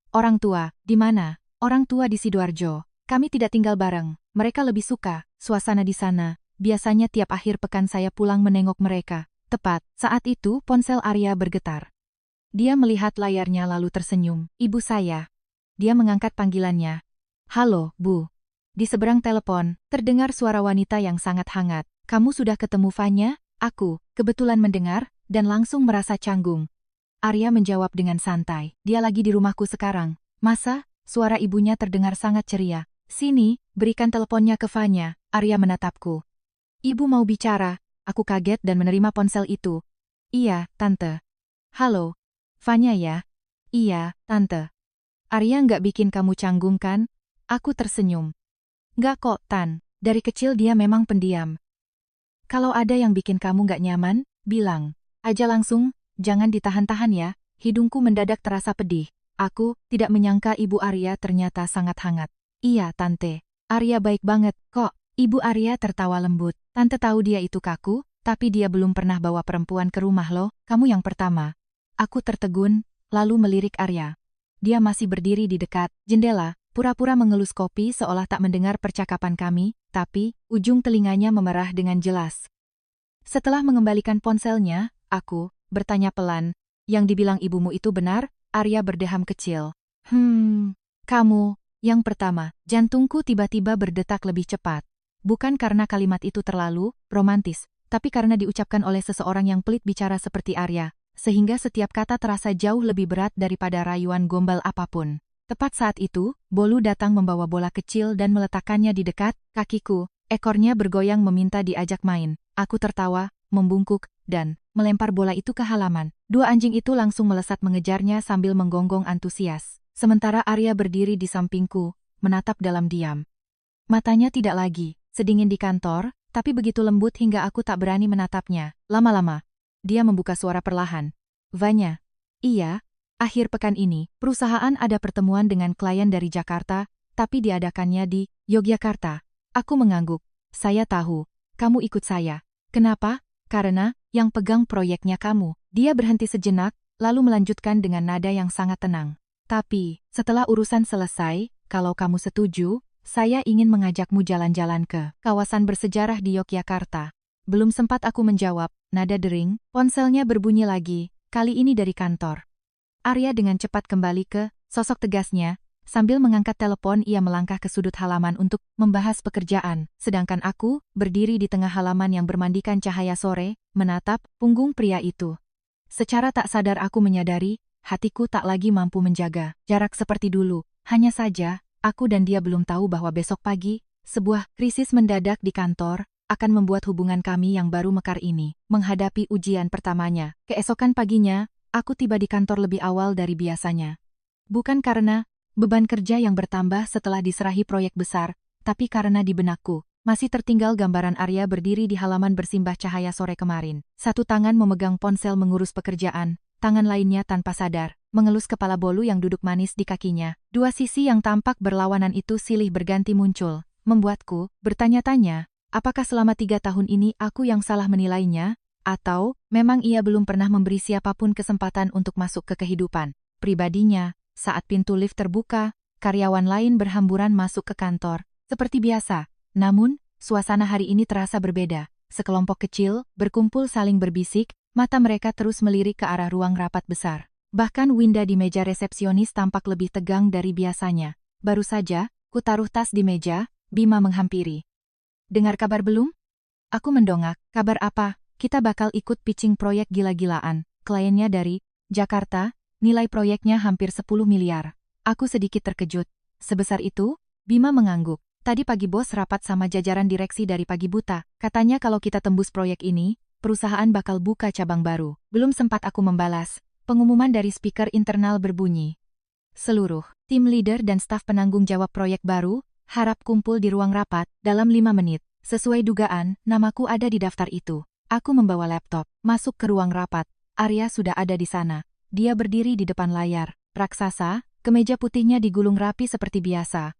Speaker 1: Orang tua, di mana? Orang tua di Sidoarjo. Kami tidak tinggal bareng. Mereka lebih suka suasana di sana. Biasanya tiap akhir pekan saya pulang menengok mereka. Tepat saat itu ponsel Arya bergetar. Dia melihat layarnya lalu tersenyum. Ibu saya. Dia mengangkat panggilannya. Halo, Bu. Di seberang telepon, terdengar suara wanita yang sangat hangat. Kamu sudah ketemu Vanya? Aku kebetulan mendengar dan langsung merasa canggung. Arya menjawab dengan santai. Dia lagi di rumahku sekarang. Masa? Suara ibunya terdengar sangat ceria. Sini, berikan teleponnya ke Vanya. Arya menatapku. Ibu mau bicara. Aku kaget dan menerima ponsel itu. Iya, Tante. Halo. Vanya ya? Iya, Tante. Arya nggak bikin kamu canggung kan? Aku tersenyum. Nggak kok, Tan. Dari kecil dia memang pendiam. Kalau ada yang bikin kamu nggak nyaman, bilang aja langsung, jangan ditahan-tahan ya. Hidungku mendadak terasa pedih. Aku tidak menyangka Ibu Arya ternyata sangat hangat. Iya, Tante. Arya baik banget, kok. Ibu Arya tertawa lembut. Tante tahu dia itu kaku, tapi dia belum pernah bawa perempuan ke rumah loh, kamu yang pertama. Aku tertegun, lalu melirik Arya. Dia masih berdiri di dekat jendela, pura-pura mengelus kopi seolah tak mendengar percakapan kami, tapi ujung telinganya memerah dengan jelas. Setelah mengembalikan ponselnya, aku bertanya pelan, yang dibilang ibumu itu benar? Arya berdeham kecil. Kamu, yang pertama. Jantungku tiba-tiba berdetak lebih cepat. Bukan karena kalimat itu terlalu romantis, tapi karena diucapkan oleh seseorang yang pelit bicara seperti Arya, sehingga setiap kata terasa jauh lebih berat daripada rayuan gombal apapun. Tepat saat itu, Bolu datang membawa bola kecil dan meletakkannya di dekat kakiku. Ekornya bergoyang meminta diajak main. Aku tertawa, membungkuk, dan melempar bola itu ke halaman. Dua anjing itu langsung melesat mengejarnya sambil menggonggong antusias. Sementara Arya berdiri di sampingku, menatap dalam diam. Matanya tidak lagi sedingin di kantor, tapi begitu lembut hingga aku tak berani menatapnya. Lama-lama, dia membuka suara perlahan. Vanya. Iya, akhir pekan ini, perusahaan ada pertemuan dengan klien dari Jakarta, tapi diadakannya di Yogyakarta. Aku mengangguk. Saya tahu, kamu ikut saya. Kenapa? Karena, yang pegang proyeknya kamu. Dia berhenti sejenak, lalu melanjutkan dengan nada yang sangat tenang. Tapi, setelah urusan selesai, kalau kamu setuju, saya ingin mengajakmu jalan-jalan ke kawasan bersejarah di Yogyakarta. Belum sempat aku menjawab, nada dering, ponselnya berbunyi lagi, kali ini dari kantor. Arya dengan cepat kembali ke sosok tegasnya. Sambil mengangkat telepon ia melangkah ke sudut halaman untuk membahas pekerjaan, sedangkan aku berdiri di tengah halaman yang bermandikan cahaya sore, menatap punggung pria itu. Secara tak sadar aku menyadari, hatiku tak lagi mampu menjaga jarak seperti dulu. Hanya saja, aku dan dia belum tahu bahwa besok pagi, sebuah krisis mendadak di kantor akan membuat hubungan kami yang baru mekar ini menghadapi ujian pertamanya. Keesokan paginya, aku tiba di kantor lebih awal dari biasanya. Bukan karena beban kerja yang bertambah setelah diserahi proyek besar, tapi karena di benakku masih tertinggal gambaran Arya berdiri di halaman bersimbah cahaya sore kemarin. Satu tangan memegang ponsel mengurus pekerjaan, tangan lainnya tanpa sadar mengelus kepala bolu yang duduk manis di kakinya. Dua sisi yang tampak berlawanan itu silih berganti muncul, membuatku bertanya-tanya, apakah selama 3 tahun ini aku yang salah menilainya, atau memang ia belum pernah memberi siapapun kesempatan untuk masuk ke kehidupan pribadinya. Saat pintu lift terbuka, karyawan lain berhamburan masuk ke kantor. Seperti biasa, namun, suasana hari ini terasa berbeda. Sekelompok kecil, berkumpul saling berbisik, mata mereka terus melirik ke arah ruang rapat besar. Bahkan Winda di meja resepsionis tampak lebih tegang dari biasanya. Baru saja, ku taruh tas di meja, Bima menghampiri. Dengar kabar belum? Aku mendongak, kabar apa? Kita bakal ikut pitching proyek gila-gilaan. Kliennya dari Jakarta. Nilai proyeknya hampir 10 miliar. Aku sedikit terkejut. Sebesar itu? Bima mengangguk. Tadi pagi bos rapat sama jajaran direksi dari pagi buta. Katanya kalau kita tembus proyek ini, perusahaan bakal buka cabang baru. Belum sempat aku membalas. Pengumuman dari speaker internal berbunyi. Seluruh tim leader dan staf penanggung jawab proyek baru harap kumpul di ruang rapat dalam 5 menit. Sesuai dugaan, namaku ada di daftar itu. Aku membawa laptop, masuk ke ruang rapat. Arya sudah ada di sana. Dia berdiri di depan layar, raksasa, kemeja putihnya digulung rapi seperti biasa.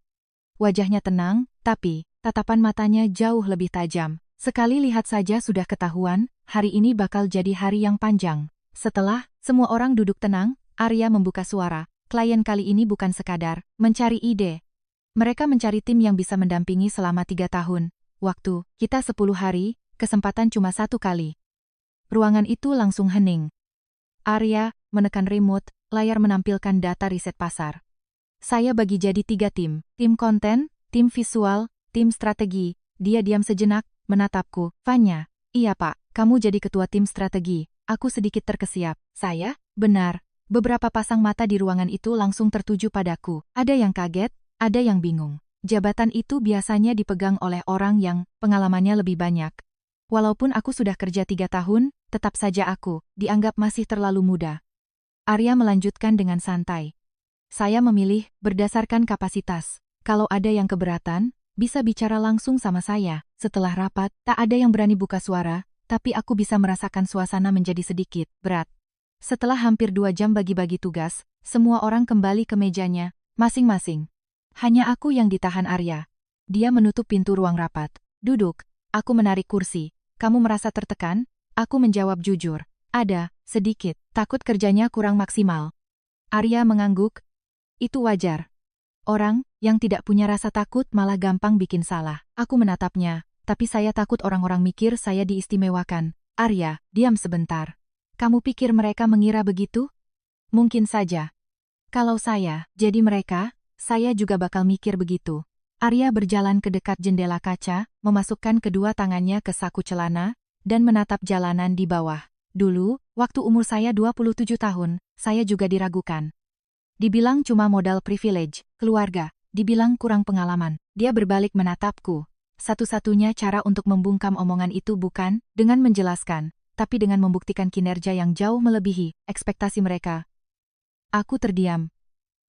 Speaker 1: Wajahnya tenang, tapi tatapan matanya jauh lebih tajam. Sekali lihat saja sudah ketahuan, hari ini bakal jadi hari yang panjang. Setelah semua orang duduk tenang, Arya membuka suara. Klien kali ini bukan sekadar mencari ide. Mereka mencari tim yang bisa mendampingi selama 3 tahun. Waktu kita 10 hari, kesempatan cuma 1 kali. Ruangan itu langsung hening. Arya menekan remote, layar menampilkan data riset pasar. Saya bagi jadi 3 tim, tim konten, tim visual, tim strategi. Dia diam sejenak, menatapku. Vanya, iya pak, kamu jadi ketua tim strategi. Aku sedikit terkesiap. Saya? Benar. Beberapa pasang mata di ruangan itu langsung tertuju padaku. Ada yang kaget, ada yang bingung. Jabatan itu biasanya dipegang oleh orang yang pengalamannya lebih banyak. Walaupun aku sudah kerja 3 tahun, tetap saja aku dianggap masih terlalu muda. Arya melanjutkan dengan santai. Saya memilih berdasarkan kapasitas. Kalau ada yang keberatan, bisa bicara langsung sama saya. Setelah rapat, tak ada yang berani buka suara, tapi aku bisa merasakan suasana menjadi sedikit berat. Setelah hampir 2 jam bagi-bagi tugas, semua orang kembali ke mejanya, masing-masing. Hanya aku yang ditahan Arya. Dia menutup pintu ruang rapat. Duduk. Aku menarik kursi. Kamu merasa tertekan? Aku menjawab jujur. Ada, sedikit. Takut kerjanya kurang maksimal. Arya mengangguk. Itu wajar. Orang yang tidak punya rasa takut malah gampang bikin salah. Aku menatapnya, tapi saya takut orang-orang mikir saya diistimewakan. Arya, diam sebentar. Kamu pikir mereka mengira begitu? Mungkin saja. Kalau saya jadi mereka, saya juga bakal mikir begitu. Arya berjalan ke dekat jendela kaca, memasukkan kedua tangannya ke saku celana, dan menatap jalanan di bawah. Dulu, waktu umur saya 27 tahun, saya juga diragukan. Dibilang cuma modal privilege, keluarga, dibilang kurang pengalaman. Dia berbalik menatapku. Satu-satunya cara untuk membungkam omongan itu bukan dengan menjelaskan, tapi dengan membuktikan kinerja yang jauh melebihi ekspektasi mereka. Aku terdiam.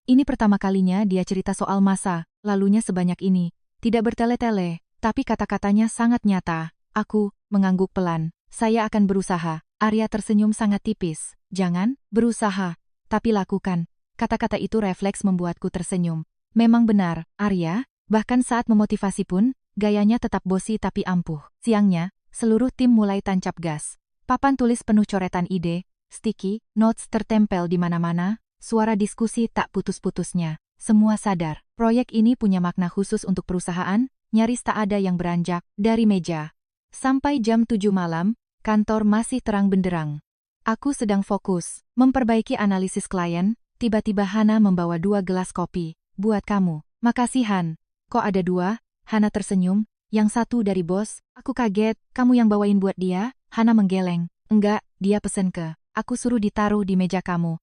Speaker 1: Ini pertama kalinya dia cerita soal masa lalunya sebanyak ini. Tidak bertele-tele, tapi kata-katanya sangat nyata. Aku mengangguk pelan. Saya akan berusaha. Arya tersenyum sangat tipis. Jangan berusaha, tapi lakukan. Kata-kata itu refleks membuatku tersenyum. Memang benar, Arya, bahkan saat memotivasi pun, gayanya tetap bosi tapi ampuh. Siangnya, seluruh tim mulai tancap gas. Papan tulis penuh coretan ide, sticky, notes tertempel di mana-mana, suara diskusi tak putus-putusnya. Semua sadar, proyek ini punya makna khusus untuk perusahaan, nyaris tak ada yang beranjak dari meja. Sampai jam 7 malam, kantor masih terang benderang. Aku sedang fokus, memperbaiki analisis klien, tiba-tiba Hana membawa 2 gelas kopi. Buat kamu. Makasih Han. Kok ada 2? Hana tersenyum, yang satu dari bos. Aku kaget, kamu yang bawain buat dia? Hana menggeleng. Enggak, dia pesen ke. Aku suruh ditaruh di meja kamu.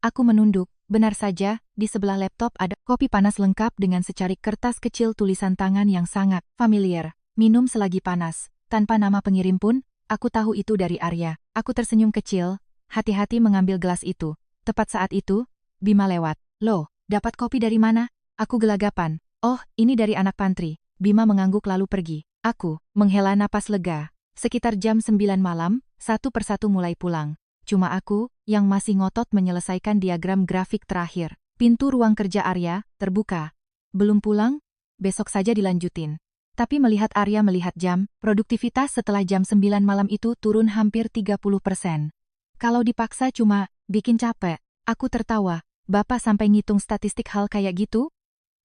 Speaker 1: Aku menunduk, benar saja, di sebelah laptop ada kopi panas lengkap dengan secarik kertas kecil tulisan tangan yang sangat familiar. Minum selagi panas, tanpa nama pengirim pun, aku tahu itu dari Arya. Aku tersenyum kecil, hati-hati mengambil gelas itu. Tepat saat itu, Bima lewat. Loh, dapat kopi dari mana? Aku gelagapan. Oh, ini dari anak pantry. Bima mengangguk lalu pergi. Aku menghela napas lega. Sekitar jam 9 malam, satu persatu mulai pulang. Cuma aku, yang masih ngotot menyelesaikan diagram grafik terakhir. Pintu ruang kerja Arya, terbuka. Belum pulang? Besok saja dilanjutin. Tapi melihat Arya melihat jam, produktivitas setelah jam 9 malam itu turun hampir 30%. Kalau dipaksa cuma, bikin capek. Aku tertawa. Bapak sampai ngitung statistik hal kayak gitu?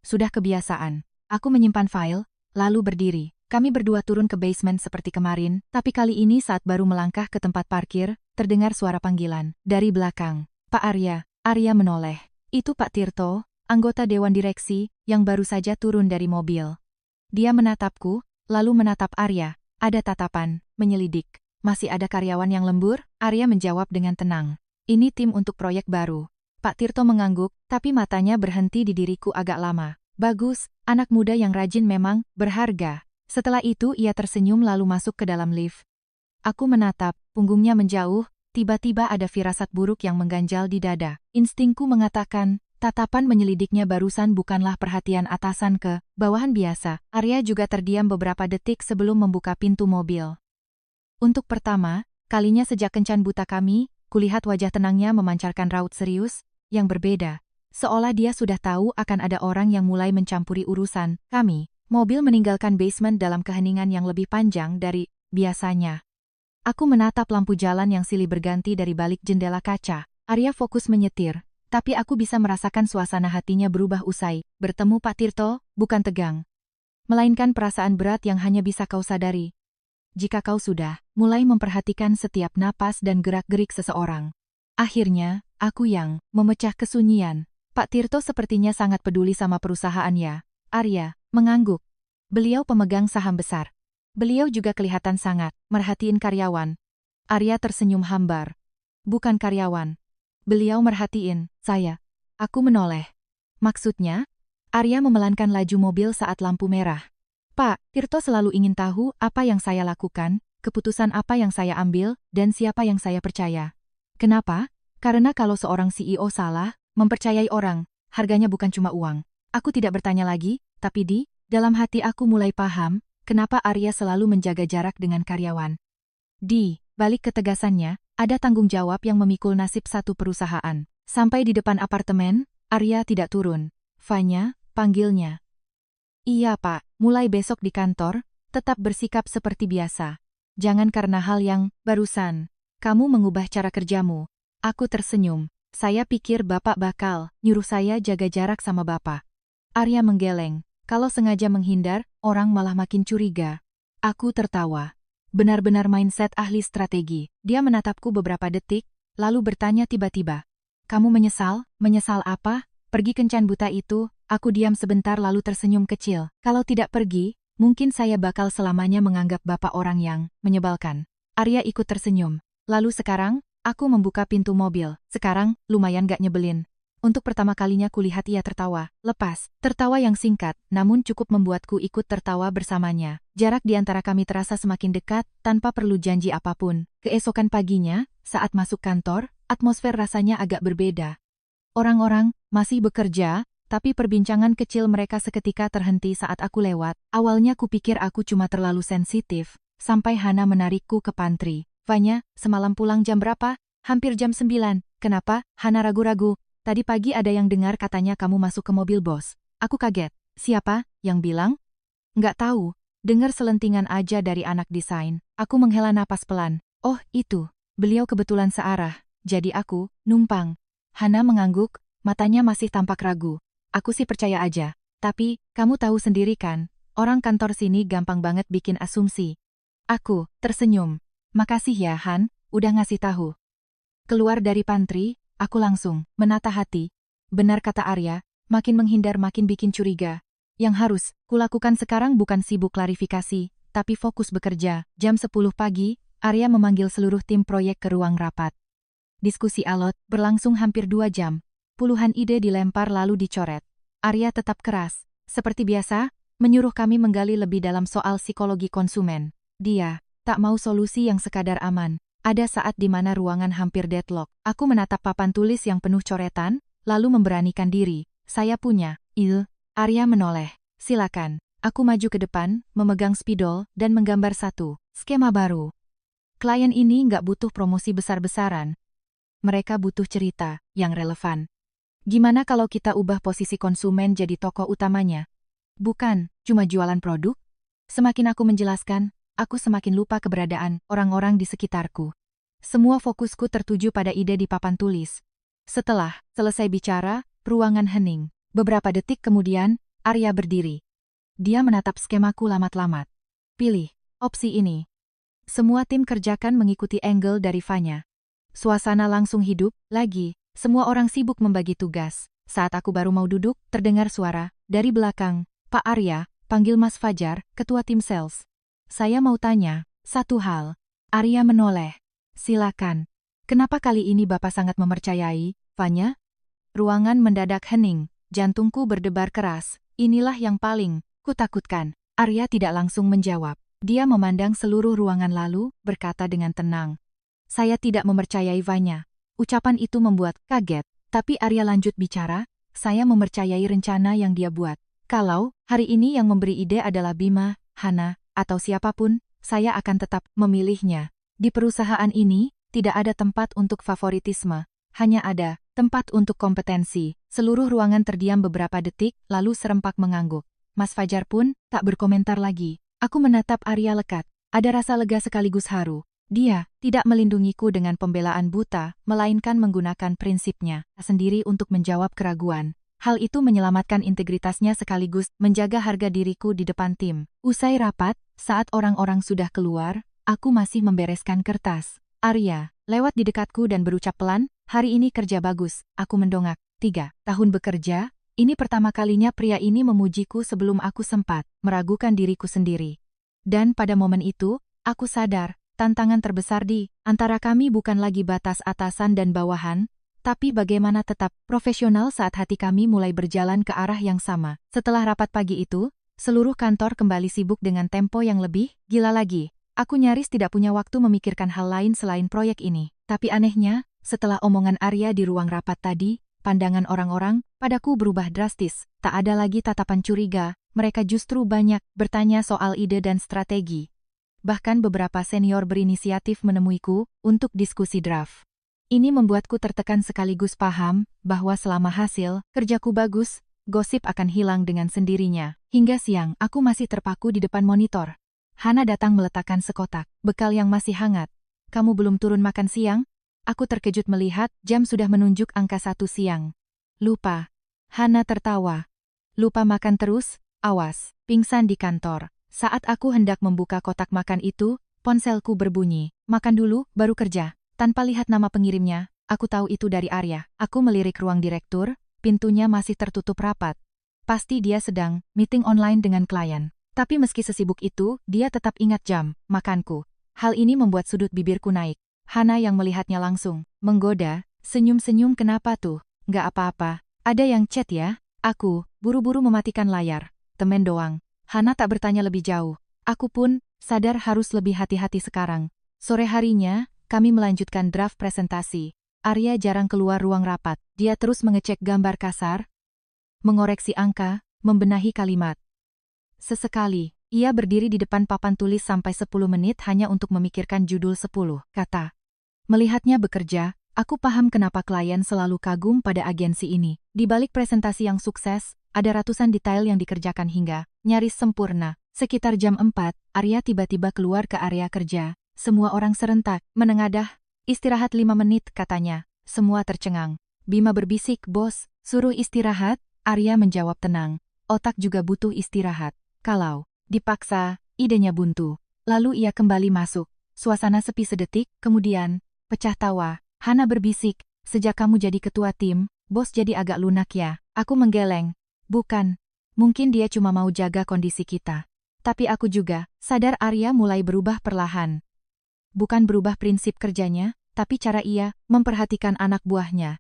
Speaker 1: Sudah kebiasaan. Aku menyimpan file, lalu berdiri. Kami berdua turun ke basement seperti kemarin, tapi kali ini saat baru melangkah ke tempat parkir, terdengar suara panggilan. Dari belakang. Pak Arya. Arya menoleh. Itu Pak Tirto, anggota Dewan Direksi, yang baru saja turun dari mobil. Dia menatapku, lalu menatap Arya. Ada tatapan, menyelidik. Masih ada karyawan yang lembur? Arya menjawab dengan tenang. Ini tim untuk proyek baru. Pak Tirto mengangguk, tapi matanya berhenti di diriku agak lama. Bagus, anak muda yang rajin memang berharga. Setelah itu ia tersenyum lalu masuk ke dalam lift. Aku menatap, punggungnya menjauh, tiba-tiba ada firasat buruk yang mengganjal di dada. Instingku mengatakan, tatapan menyelidiknya barusan bukanlah perhatian atasan ke bawahan biasa. Arya juga terdiam beberapa detik sebelum membuka pintu mobil. Untuk pertama kalinya sejak kencan buta kami, kulihat wajah tenangnya memancarkan raut serius, yang berbeda. Seolah dia sudah tahu akan ada orang yang mulai mencampuri urusan kami. Mobil meninggalkan basement dalam keheningan yang lebih panjang dari biasanya. Aku menatap lampu jalan yang silih berganti dari balik jendela kaca. Arya fokus menyetir, tapi aku bisa merasakan suasana hatinya berubah usai bertemu Pak Tirto, bukan tegang, melainkan perasaan berat yang hanya bisa kau sadari jika kau sudah mulai memperhatikan setiap napas dan gerak-gerik seseorang. Akhirnya, aku yang memecah kesunyian. Pak Tirto sepertinya sangat peduli sama perusahaan ya. Arya mengangguk. Beliau pemegang saham besar. Beliau juga kelihatan sangat merhatiin karyawan. Arya tersenyum hambar. Bukan karyawan. Beliau merhatiin saya. Aku menoleh. Maksudnya? Arya memelankan laju mobil saat lampu merah. Pak Tirto selalu ingin tahu apa yang saya lakukan, keputusan apa yang saya ambil, dan siapa yang saya percaya. Kenapa? Karena kalau seorang CEO salah, mempercayai orang, harganya bukan cuma uang. Aku tidak bertanya lagi, tapi di dalam hati aku mulai paham, kenapa Arya selalu menjaga jarak dengan karyawan. Di balik ketegasannya, ada tanggung jawab yang memikul nasib satu perusahaan. Sampai di depan apartemen, Arya tidak turun. Vanya, panggilnya. Iya Pak, mulai besok di kantor, tetap bersikap seperti biasa. Jangan karena hal yang barusan kamu mengubah cara kerjamu. Aku tersenyum. Saya pikir Bapak bakal nyuruh saya jaga jarak sama Bapak. Arya menggeleng. Kalau sengaja menghindar, orang malah makin curiga. Aku tertawa. Benar-benar mindset ahli strategi. Dia menatapku beberapa detik, lalu bertanya tiba-tiba. Kamu menyesal? Menyesal apa? Pergi kencan buta itu? Aku diam sebentar lalu tersenyum kecil. Kalau tidak pergi, mungkin saya bakal selamanya menganggap Bapak orang yang menyebalkan. Arya ikut tersenyum. Lalu sekarang, aku membuka pintu mobil. Sekarang, lumayan gak nyebelin. Untuk pertama kalinya kulihat ia tertawa, lepas. Tertawa yang singkat, namun cukup membuatku ikut tertawa bersamanya. Jarak di antara kami terasa semakin dekat, tanpa perlu janji apapun. Keesokan paginya, saat masuk kantor, atmosfer rasanya agak berbeda. Orang-orang masih bekerja, tapi perbincangan kecil mereka seketika terhenti saat aku lewat. Awalnya kupikir aku cuma terlalu sensitif, sampai Hana menarikku ke pantry. Vanya, semalam pulang jam berapa? Hampir jam 9. Kenapa? Hana ragu-ragu. Tadi pagi ada yang dengar katanya kamu masuk ke mobil bos. Aku kaget. Siapa? Yang bilang? Nggak tahu. Dengar selentingan aja dari anak desain. Aku menghela napas pelan. Oh, itu. Beliau kebetulan searah. Jadi aku, numpang. Hana mengangguk, matanya masih tampak ragu. Aku sih percaya aja. Tapi, kamu tahu sendiri kan, orang kantor sini gampang banget bikin asumsi. Aku tersenyum. Makasih ya Han, udah ngasih tahu. Keluar dari pantry, aku langsung menata hati. Benar kata Arya, makin menghindar makin bikin curiga. Yang harus kulakukan sekarang bukan sibuk klarifikasi, tapi fokus bekerja. Jam 10 pagi, Arya memanggil seluruh tim proyek ke ruang rapat. Diskusi alot berlangsung hampir 2 jam. Puluhan ide dilempar lalu dicoret. Arya tetap keras. Seperti biasa, menyuruh kami menggali lebih dalam soal psikologi konsumen. Dia tak mau solusi yang sekadar aman. Ada saat di mana ruangan hampir deadlock. Aku menatap papan tulis yang penuh coretan, lalu memberanikan diri. Saya punya. Arya menoleh. Silakan. Aku maju ke depan, memegang spidol, dan menggambar satu skema baru. Klien ini nggak butuh promosi besar-besaran. Mereka butuh cerita yang relevan. Gimana kalau kita ubah posisi konsumen jadi tokoh utamanya? Bukan cuma jualan produk? Semakin aku menjelaskan, aku semakin lupa keberadaan orang-orang di sekitarku. Semua fokusku tertuju pada ide di papan tulis. Setelah selesai bicara, ruangan hening. Beberapa detik kemudian, Arya berdiri. Dia menatap skemaku lamat-lamat. Pilih opsi ini. Semua tim kerjakan mengikuti angle dari Vanya. Suasana langsung hidup lagi. Semua orang sibuk membagi tugas. Saat aku baru mau duduk, terdengar suara dari belakang. Pak Arya, panggil Mas Fajar, ketua tim sales. Saya mau tanya satu hal. Arya menoleh. Silakan. Kenapa kali ini Bapak sangat mempercayai, Vanya? Ruangan mendadak hening. Jantungku berdebar keras. Inilah yang paling kutakutkan. Arya tidak langsung menjawab. Dia memandang seluruh ruangan lalu, berkata dengan tenang. Saya tidak mempercayai Vanya. Ucapan itu membuat kaget. Tapi Arya lanjut bicara, saya mempercayai rencana yang dia buat. Kalau hari ini yang memberi ide adalah Bima, Hana, atau siapapun, saya akan tetap memilihnya. Di perusahaan ini, tidak ada tempat untuk favoritisme. Hanya ada tempat untuk kompetensi. Seluruh ruangan terdiam beberapa detik, lalu serempak mengangguk. Mas Fajar pun tak berkomentar lagi. Aku menatap Arya lekat. Ada rasa lega sekaligus haru. Dia tidak melindungiku dengan pembelaan buta, melainkan menggunakan prinsipnya sendiri untuk menjawab keraguan. Hal itu menyelamatkan integritasnya sekaligus menjaga harga diriku di depan tim. Usai rapat, saat orang-orang sudah keluar, aku masih membereskan kertas. Arya lewat di dekatku dan berucap pelan, hari ini kerja bagus. Aku mendongak. 3 tahun bekerja, ini pertama kalinya pria ini memujiku sebelum aku sempat meragukan diriku sendiri. Dan pada momen itu, aku sadar, tantangan terbesar di antara kami bukan lagi batas atasan dan bawahan, tapi bagaimana tetap profesional saat hati kami mulai berjalan ke arah yang sama. Setelah rapat pagi itu, seluruh kantor kembali sibuk dengan tempo yang lebih gila lagi. Aku nyaris tidak punya waktu memikirkan hal lain selain proyek ini. Tapi anehnya, setelah omongan Arya di ruang rapat tadi, pandangan orang-orang padaku berubah drastis. Tak ada lagi tatapan curiga, mereka justru banyak bertanya soal ide dan strategi. Bahkan beberapa senior berinisiatif menemuiku untuk diskusi draft. Ini membuatku tertekan sekaligus paham bahwa selama hasil kerjaku bagus, gosip akan hilang dengan sendirinya. Hingga siang, aku masih terpaku di depan monitor. Hana datang meletakkan sekotak bekal yang masih hangat. Kamu belum turun makan siang? Aku terkejut melihat jam sudah menunjuk angka 1 siang. Lupa. Hana tertawa. Lupa makan terus? Awas, pingsan di kantor. Saat aku hendak membuka kotak makan itu, ponselku berbunyi. Makan dulu, baru kerja. Tanpa lihat nama pengirimnya, aku tahu itu dari Arya. Aku melirik ruang direktur, pintunya masih tertutup rapat. Pasti dia sedang meeting online dengan klien. Tapi meski sesibuk itu, dia tetap ingat jam makanku. Hal ini membuat sudut bibirku naik. Hana yang melihatnya langsung menggoda, senyum-senyum. Kenapa tuh? Nggak apa-apa. Ada yang chat ya? Aku buru-buru mematikan layar. Temen doang. Hana tak bertanya lebih jauh. Aku pun sadar harus lebih hati-hati sekarang. Sore harinya, kami melanjutkan draft presentasi. Arya jarang keluar ruang rapat. Dia terus mengecek gambar kasar, mengoreksi angka, membenahi kalimat. Sesekali, ia berdiri di depan papan tulis sampai 10 menit hanya untuk memikirkan judul 10 kata. Melihatnya bekerja, aku paham kenapa klien selalu kagum pada agensi ini. Di balik presentasi yang sukses, ada ratusan detail yang dikerjakan hingga nyaris sempurna. Sekitar jam 4, Arya tiba-tiba keluar ke area kerja. Semua orang serentak, menengadah. Istirahat 5 menit, katanya. Semua tercengang. Bima berbisik, bos, suruh istirahat. Arya menjawab tenang. Otak juga butuh istirahat. Kalau dipaksa, idenya buntu. Lalu ia kembali masuk. Suasana sepi sedetik, kemudian pecah tawa. Hana berbisik, sejak kamu jadi ketua tim, bos jadi agak lunak ya. Aku menggeleng. Bukan. Mungkin dia cuma mau jaga kondisi kita. Tapi aku juga sadar Arya mulai berubah perlahan. Bukan berubah prinsip kerjanya, tapi cara ia memperhatikan anak buahnya.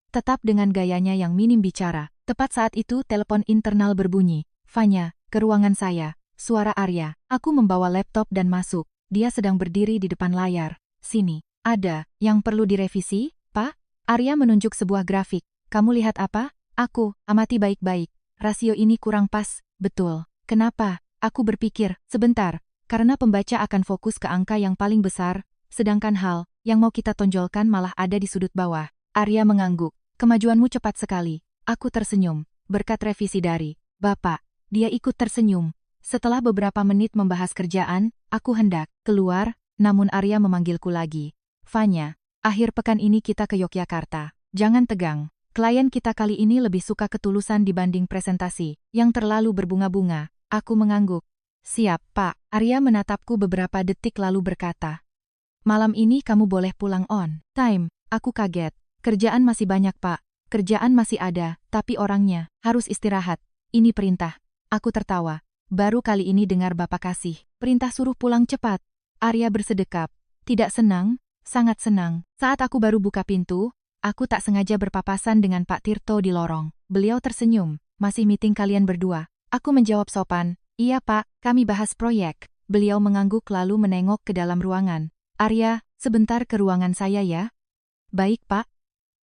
Speaker 1: Tetap dengan gayanya yang minim bicara. Tepat saat itu telepon internal berbunyi. Fanya, ke ruangan saya. Suara Arya. Aku membawa laptop dan masuk. Dia sedang berdiri di depan layar. Sini. Ada yang perlu direvisi, Pak? Arya menunjuk sebuah grafik. Kamu lihat apa? Aku amati baik-baik. Rasio ini kurang pas. Betul. Kenapa? Aku berpikir, sebentar. Karena pembaca akan fokus ke angka yang paling besar, sedangkan hal yang mau kita tonjolkan malah ada di sudut bawah. Arya mengangguk. Kemajuanmu cepat sekali. Aku tersenyum. Berkat revisi dari Bapak. Dia ikut tersenyum. Setelah beberapa menit membahas kerjaan, aku hendak keluar, namun Arya memanggilku lagi. Fanya, akhir pekan ini kita ke Yogyakarta. Jangan tegang. Klien kita kali ini lebih suka ketulusan dibanding presentasi yang terlalu berbunga-bunga. Aku mengangguk. Siap, Pak. Arya menatapku beberapa detik lalu berkata. Malam ini kamu boleh pulang on time. Aku kaget. Kerjaan masih banyak, Pak. Kerjaan masih ada, tapi orangnya harus istirahat. Ini perintah. Aku tertawa. Baru kali ini dengar Bapak kasih perintah suruh pulang cepat. Arya bersedekap. Tidak senang, sangat senang. Saat aku baru buka pintu, aku tak sengaja berpapasan dengan Pak Tirto di lorong. Beliau tersenyum. Masih meeting kalian berdua? Aku menjawab sopan. Iya, Pak, kami bahas proyek. Beliau mengangguk lalu menengok ke dalam ruangan. Arya, sebentar ke ruangan saya ya. Baik, Pak.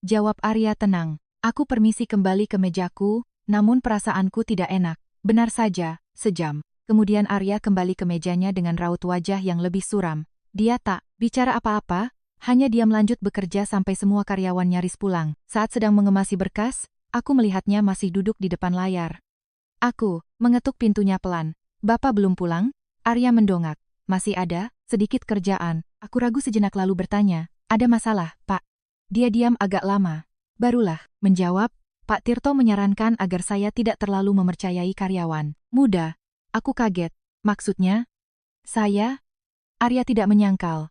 Speaker 1: Jawab Arya tenang. Aku permisi kembali ke mejaku, namun perasaanku tidak enak. Benar saja, sejam. Kemudian Arya kembali ke mejanya dengan raut wajah yang lebih suram. Dia tak bicara apa-apa, hanya diam lanjut bekerja sampai semua karyawan nyaris pulang. Saat sedang mengemasi berkas, aku melihatnya masih duduk di depan layar. Aku mengetuk pintunya pelan. Bapak belum pulang? Arya mendongak. Masih ada sedikit kerjaan. Aku ragu sejenak lalu bertanya. Ada masalah, Pak? Dia diam agak lama. Barulah menjawab. Pak Tirto menyarankan agar saya tidak terlalu mempercayai karyawan muda. Aku kaget. Maksudnya? Saya? Arya tidak menyangkal.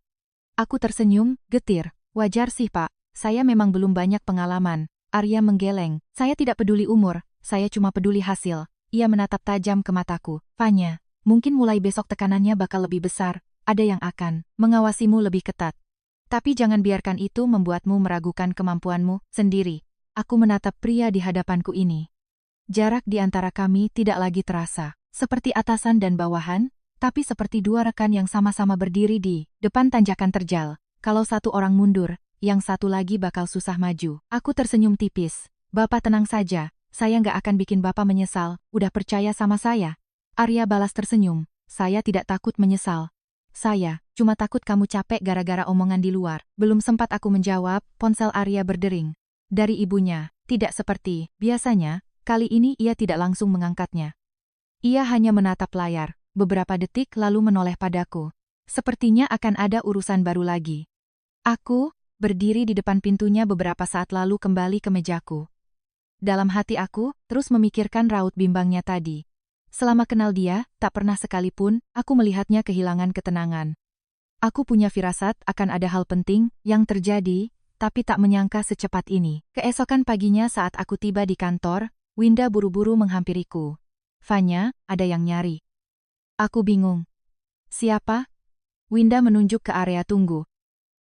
Speaker 1: Aku tersenyum, getir. Wajar sih, Pak. Saya memang belum banyak pengalaman. Arya menggeleng. Saya tidak peduli umur. Saya cuma peduli hasil. Ia menatap tajam ke mataku. Fanya, mungkin mulai besok tekanannya bakal lebih besar. Ada yang akan mengawasimu lebih ketat. Tapi jangan biarkan itu membuatmu meragukan kemampuanmu sendiri. Aku menatap pria di hadapanku ini. Jarak di antara kami tidak lagi terasa seperti atasan dan bawahan, tapi seperti dua rekan yang sama-sama berdiri di depan tanjakan terjal. Kalau satu orang mundur, yang satu lagi bakal susah maju. Aku tersenyum tipis. Bapak tenang saja. Saya nggak akan bikin Bapak menyesal, udah percaya sama saya. Arya balas tersenyum. Saya tidak takut menyesal. Saya cuma takut kamu capek gara-gara omongan di luar. Belum sempat aku menjawab, ponsel Arya berdering. Dari ibunya, tidak seperti biasanya, kali ini ia tidak langsung mengangkatnya. Ia hanya menatap layar, beberapa detik lalu menoleh padaku. Sepertinya akan ada urusan baru lagi. Aku berdiri di depan pintunya beberapa saat lalu kembali ke mejaku. Dalam hati aku, terus memikirkan raut bimbangnya tadi. Selama kenal dia, tak pernah sekalipun, aku melihatnya kehilangan ketenangan. Aku punya firasat akan ada hal penting yang terjadi, tapi tak menyangka secepat ini. Keesokan paginya saat aku tiba di kantor, Winda buru-buru menghampiriku. Fanya, ada yang nyari. Aku bingung. Siapa? Winda menunjuk ke area tunggu.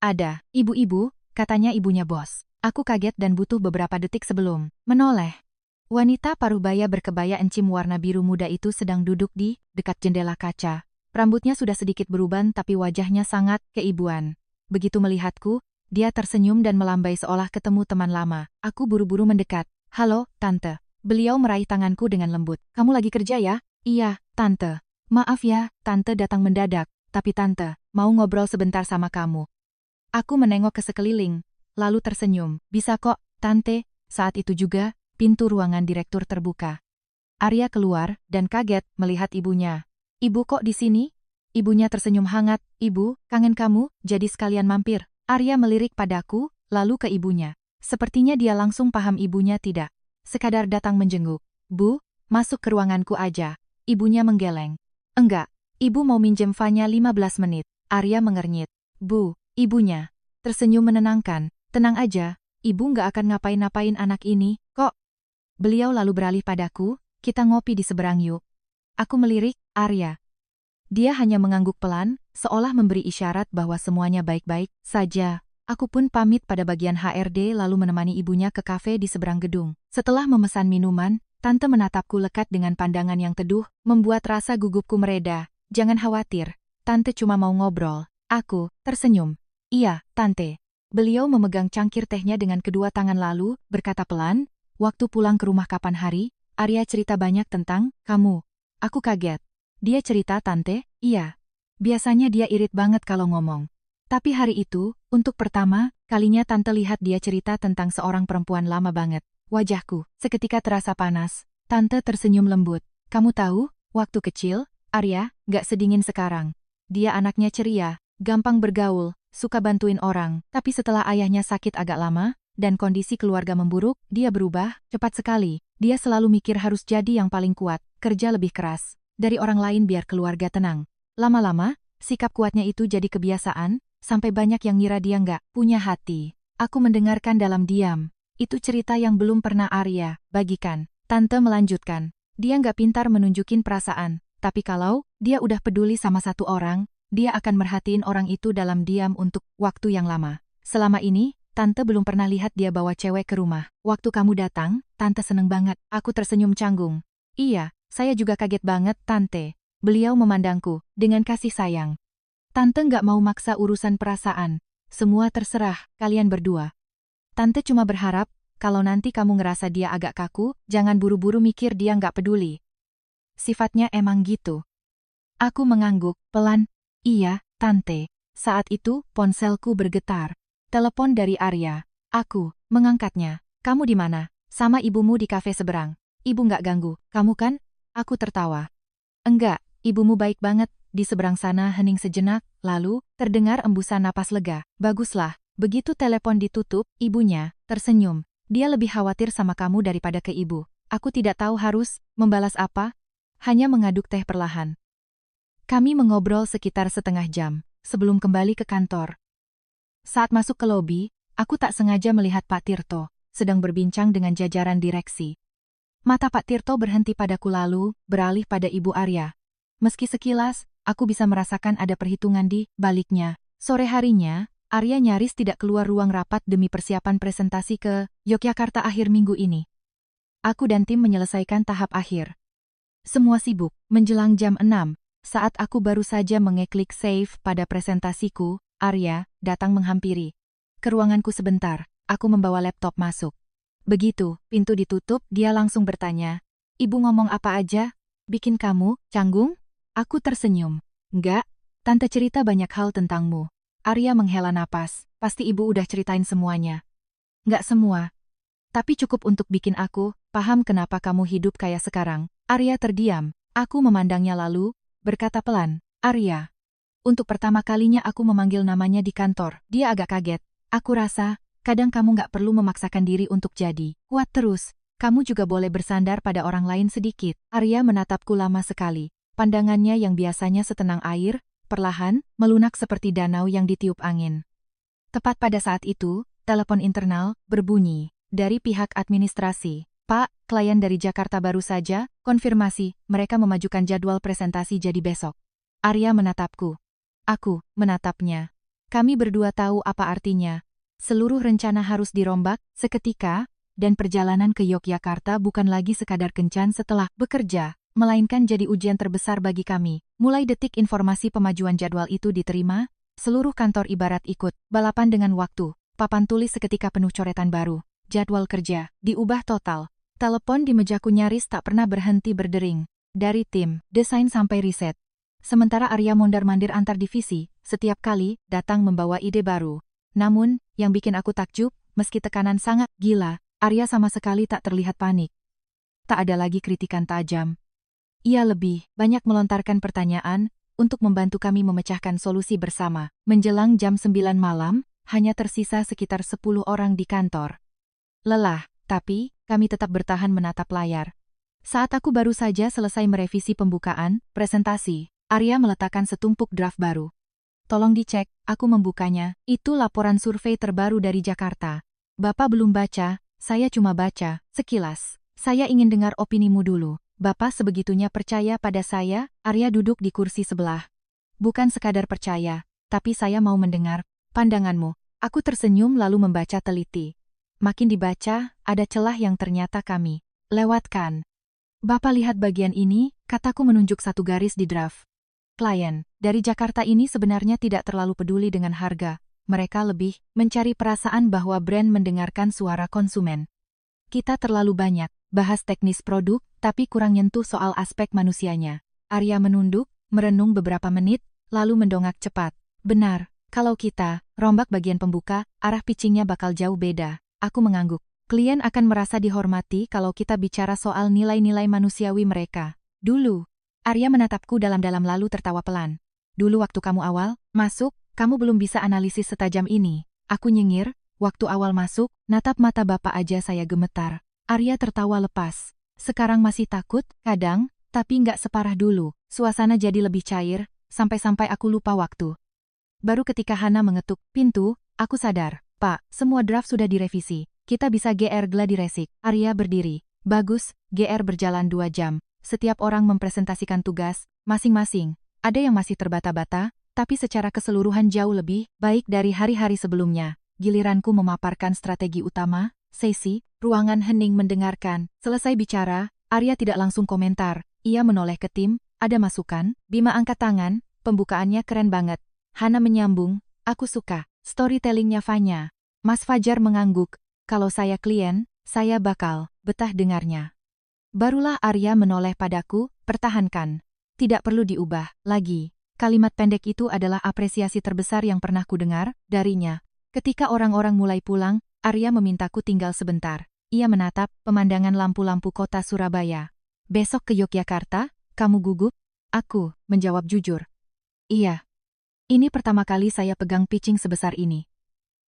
Speaker 1: Ada, ibu-ibu, katanya ibunya bos. Aku kaget dan butuh beberapa detik sebelum menoleh. Wanita parubaya berkebaya encim warna biru muda itu sedang duduk di dekat jendela kaca. Rambutnya sudah sedikit beruban tapi wajahnya sangat keibuan. Begitu melihatku, dia tersenyum dan melambai seolah ketemu teman lama. Aku buru-buru mendekat. Halo, Tante. Beliau meraih tanganku dengan lembut. Kamu lagi kerja ya? Iya, Tante. Maaf ya, Tante datang mendadak. Tapi Tante, mau ngobrol sebentar sama kamu. Aku menengok ke sekeliling. Lalu tersenyum. Bisa kok, Tante. Saat itu juga, pintu ruangan direktur terbuka. Arya keluar dan kaget melihat ibunya. Ibu kok di sini? Ibunya tersenyum hangat. Ibu, kangen kamu, jadi sekalian mampir. Arya melirik padaku, lalu ke ibunya. Sepertinya dia langsung paham ibunya tidak sekadar datang menjenguk. Bu, masuk ke ruanganku aja. Ibunya menggeleng. Enggak, ibu mau minjem fanya 15 menit. Arya mengernyit. Bu, ibunya tersenyum menenangkan. Tenang aja, ibu nggak akan ngapain-ngapain anak ini, kok. Beliau lalu beralih padaku, kita ngopi di seberang yuk. Aku melirik, Arya. Dia hanya mengangguk pelan, seolah memberi isyarat bahwa semuanya baik-baik saja. Aku pun pamit pada bagian HRD lalu menemani ibunya ke kafe di seberang gedung. Setelah memesan minuman, Tante menatapku lekat dengan pandangan yang teduh, membuat rasa gugupku mereda. Jangan khawatir, Tante cuma mau ngobrol. Aku tersenyum. Iya, Tante. Beliau memegang cangkir tehnya dengan kedua tangan lalu, berkata pelan, waktu pulang ke rumah kapan hari, Arya cerita banyak tentang kamu. Aku kaget. Dia cerita, Tante? Iya. Biasanya dia irit banget kalau ngomong. Tapi hari itu, untuk pertama kalinya Tante lihat dia cerita tentang seorang perempuan lama banget. Wajahku seketika terasa panas. Tante tersenyum lembut. Kamu tahu, waktu kecil, Arya gak sedingin sekarang. Dia anaknya ceria, gampang bergaul, suka bantuin orang. Tapi setelah ayahnya sakit agak lama, dan kondisi keluarga memburuk, dia berubah cepat sekali. Dia selalu mikir harus jadi yang paling kuat, kerja lebih keras dari orang lain biar keluarga tenang. Lama-lama, sikap kuatnya itu jadi kebiasaan, sampai banyak yang ngira dia nggak punya hati. Aku mendengarkan dalam diam. Itu cerita yang belum pernah Arya bagikan. Tante melanjutkan. Dia nggak pintar menunjukin perasaan, tapi kalau dia udah peduli sama satu orang, dia akan merhatiin orang itu dalam diam untuk waktu yang lama. Selama ini, Tante belum pernah lihat dia bawa cewek ke rumah. Waktu kamu datang, Tante seneng banget. Aku tersenyum canggung. Iya, saya juga kaget banget, Tante. Beliau memandangku dengan kasih sayang. Tante nggak mau maksa urusan perasaan. Semua terserah, kalian berdua. Tante cuma berharap, kalau nanti kamu ngerasa dia agak kaku, jangan buru-buru mikir dia nggak peduli. Sifatnya emang gitu. Aku mengangguk, pelan. Iya, Tante. Saat itu, ponselku bergetar. Telepon dari Arya. Aku mengangkatnya. Kamu di mana? Sama ibumu di kafe seberang. Ibu nggak ganggu, kamu kan? Aku tertawa. Enggak, ibumu baik banget. Di seberang sana hening sejenak, lalu terdengar embusan napas lega. Baguslah. Begitu telepon ditutup, ibunya tersenyum. Dia lebih khawatir sama kamu daripada ke ibu. Aku tidak tahu harus membalas apa. Hanya mengaduk teh perlahan. Kami mengobrol sekitar setengah jam sebelum kembali ke kantor. Saat masuk ke lobi, aku tak sengaja melihat Pak Tirto sedang berbincang dengan jajaran direksi. Mata Pak Tirto berhenti padaku lalu beralih pada Ibu Arya. Meski sekilas, aku bisa merasakan ada perhitungan di baliknya. Sore harinya, Arya nyaris tidak keluar ruang rapat demi persiapan presentasi ke Yogyakarta akhir minggu ini. Aku dan tim menyelesaikan tahap akhir. Semua sibuk. Menjelang jam 6, saat aku baru saja mengeklik save pada presentasiku, Arya datang menghampiri. Ke ruanganku sebentar, aku membawa laptop masuk. Begitu pintu ditutup, dia langsung bertanya, Ibu ngomong apa aja? Bikin kamu canggung? Aku tersenyum. Enggak, Tante cerita banyak hal tentangmu. Arya menghela napas, pasti ibu udah ceritain semuanya. Enggak semua. Tapi cukup untuk bikin aku paham kenapa kamu hidup kayak sekarang. Arya terdiam, aku memandangnya lalu, berkata pelan, Arya. Untuk pertama kalinya aku memanggil namanya di kantor, dia agak kaget. Aku rasa, kadang kamu nggak perlu memaksakan diri untuk jadi kuat terus. Kamu juga boleh bersandar pada orang lain sedikit. Arya menatapku lama sekali. Pandangannya yang biasanya setenang air, perlahan, melunak seperti danau yang ditiup angin. Tepat pada saat itu, telepon internal berbunyi. Dari pihak administrasi. Pak, klien dari Jakarta baru saja, konfirmasi, mereka memajukan jadwal presentasi jadi besok. Arya menatapku. Aku menatapnya. Kami berdua tahu apa artinya. Seluruh rencana harus dirombak seketika, dan perjalanan ke Yogyakarta bukan lagi sekadar kencan setelah bekerja, melainkan jadi ujian terbesar bagi kami. Mulai detik informasi pemajuan jadwal itu diterima, seluruh kantor ibarat ikut balapan dengan waktu. Papan tulis seketika penuh coretan baru. Jadwal kerja diubah total. Telepon di mejaku nyaris tak pernah berhenti berdering. Dari tim, desain sampai riset. Sementara Arya mondar-mandir antar divisi, setiap kali datang membawa ide baru. Namun, yang bikin aku takjub, meski tekanan sangat gila, Arya sama sekali tak terlihat panik. Tak ada lagi kritikan tajam. Ia lebih banyak melontarkan pertanyaan untuk membantu kami memecahkan solusi bersama. Menjelang jam 9 malam, hanya tersisa sekitar 10 orang di kantor. Lelah, tapi kami tetap bertahan menatap layar. Saat aku baru saja selesai merevisi pembukaan, presentasi, Arya meletakkan setumpuk draft baru. Tolong dicek, aku membukanya. Itu laporan survei terbaru dari Jakarta. Bapak belum baca, saya cuma baca, sekilas. Saya ingin dengar opinimu dulu. Bapak sebegitunya percaya pada saya? Arya duduk di kursi sebelah. Bukan sekadar percaya, tapi saya mau mendengar pandanganmu. Aku tersenyum lalu membaca teliti. Makin dibaca, ada celah yang ternyata kami lewatkan. Bapak lihat bagian ini, kataku menunjuk satu garis di draft. Klien dari Jakarta ini sebenarnya tidak terlalu peduli dengan harga. Mereka lebih mencari perasaan bahwa brand mendengarkan suara konsumen. Kita terlalu banyak bahas teknis produk, tapi kurang nyentuh soal aspek manusianya. Arya menunduk, merenung beberapa menit, lalu mendongak cepat. Benar, kalau kita rombak bagian pembuka, arah pitchingnya bakal jauh beda. Aku mengangguk. Klien akan merasa dihormati kalau kita bicara soal nilai-nilai manusiawi mereka. Dulu, Arya menatapku dalam-dalam lalu tertawa pelan. Dulu waktu kamu awal masuk, kamu belum bisa analisis setajam ini. Aku nyengir, waktu awal masuk, natap mata bapak aja saya gemetar. Arya tertawa lepas. Sekarang masih takut, kadang, tapi nggak separah dulu. Suasana jadi lebih cair, sampai-sampai aku lupa waktu. Baru ketika Hana mengetuk pintu, aku sadar. Pak, semua draft sudah direvisi. Kita bisa GR gladi resik. Arya berdiri. Bagus, GR berjalan 2 jam. Setiap orang mempresentasikan tugas, masing-masing. Ada yang masih terbata-bata, tapi secara keseluruhan jauh lebih baik dari hari-hari sebelumnya. Giliranku memaparkan strategi utama, sesi, ruangan hening mendengarkan. Selesai bicara, Arya tidak langsung komentar. Ia menoleh ke tim, ada masukan? Bima angkat tangan, pembukaannya keren banget. Hana menyambung, aku suka. Storytellingnya Fanya. Mas Fajar mengangguk. Kalau saya klien, saya bakal betah dengarnya. Barulah Arya menoleh padaku, pertahankan. Tidak perlu diubah lagi. Kalimat pendek itu adalah apresiasi terbesar yang pernah kudengar darinya. Ketika orang-orang mulai pulang, Arya memintaku tinggal sebentar. Ia menatap pemandangan lampu-lampu kota Surabaya. Besok ke Yogyakarta, kamu gugup? Aku menjawab jujur. Iya. Ini pertama kali saya pegang pitching sebesar ini.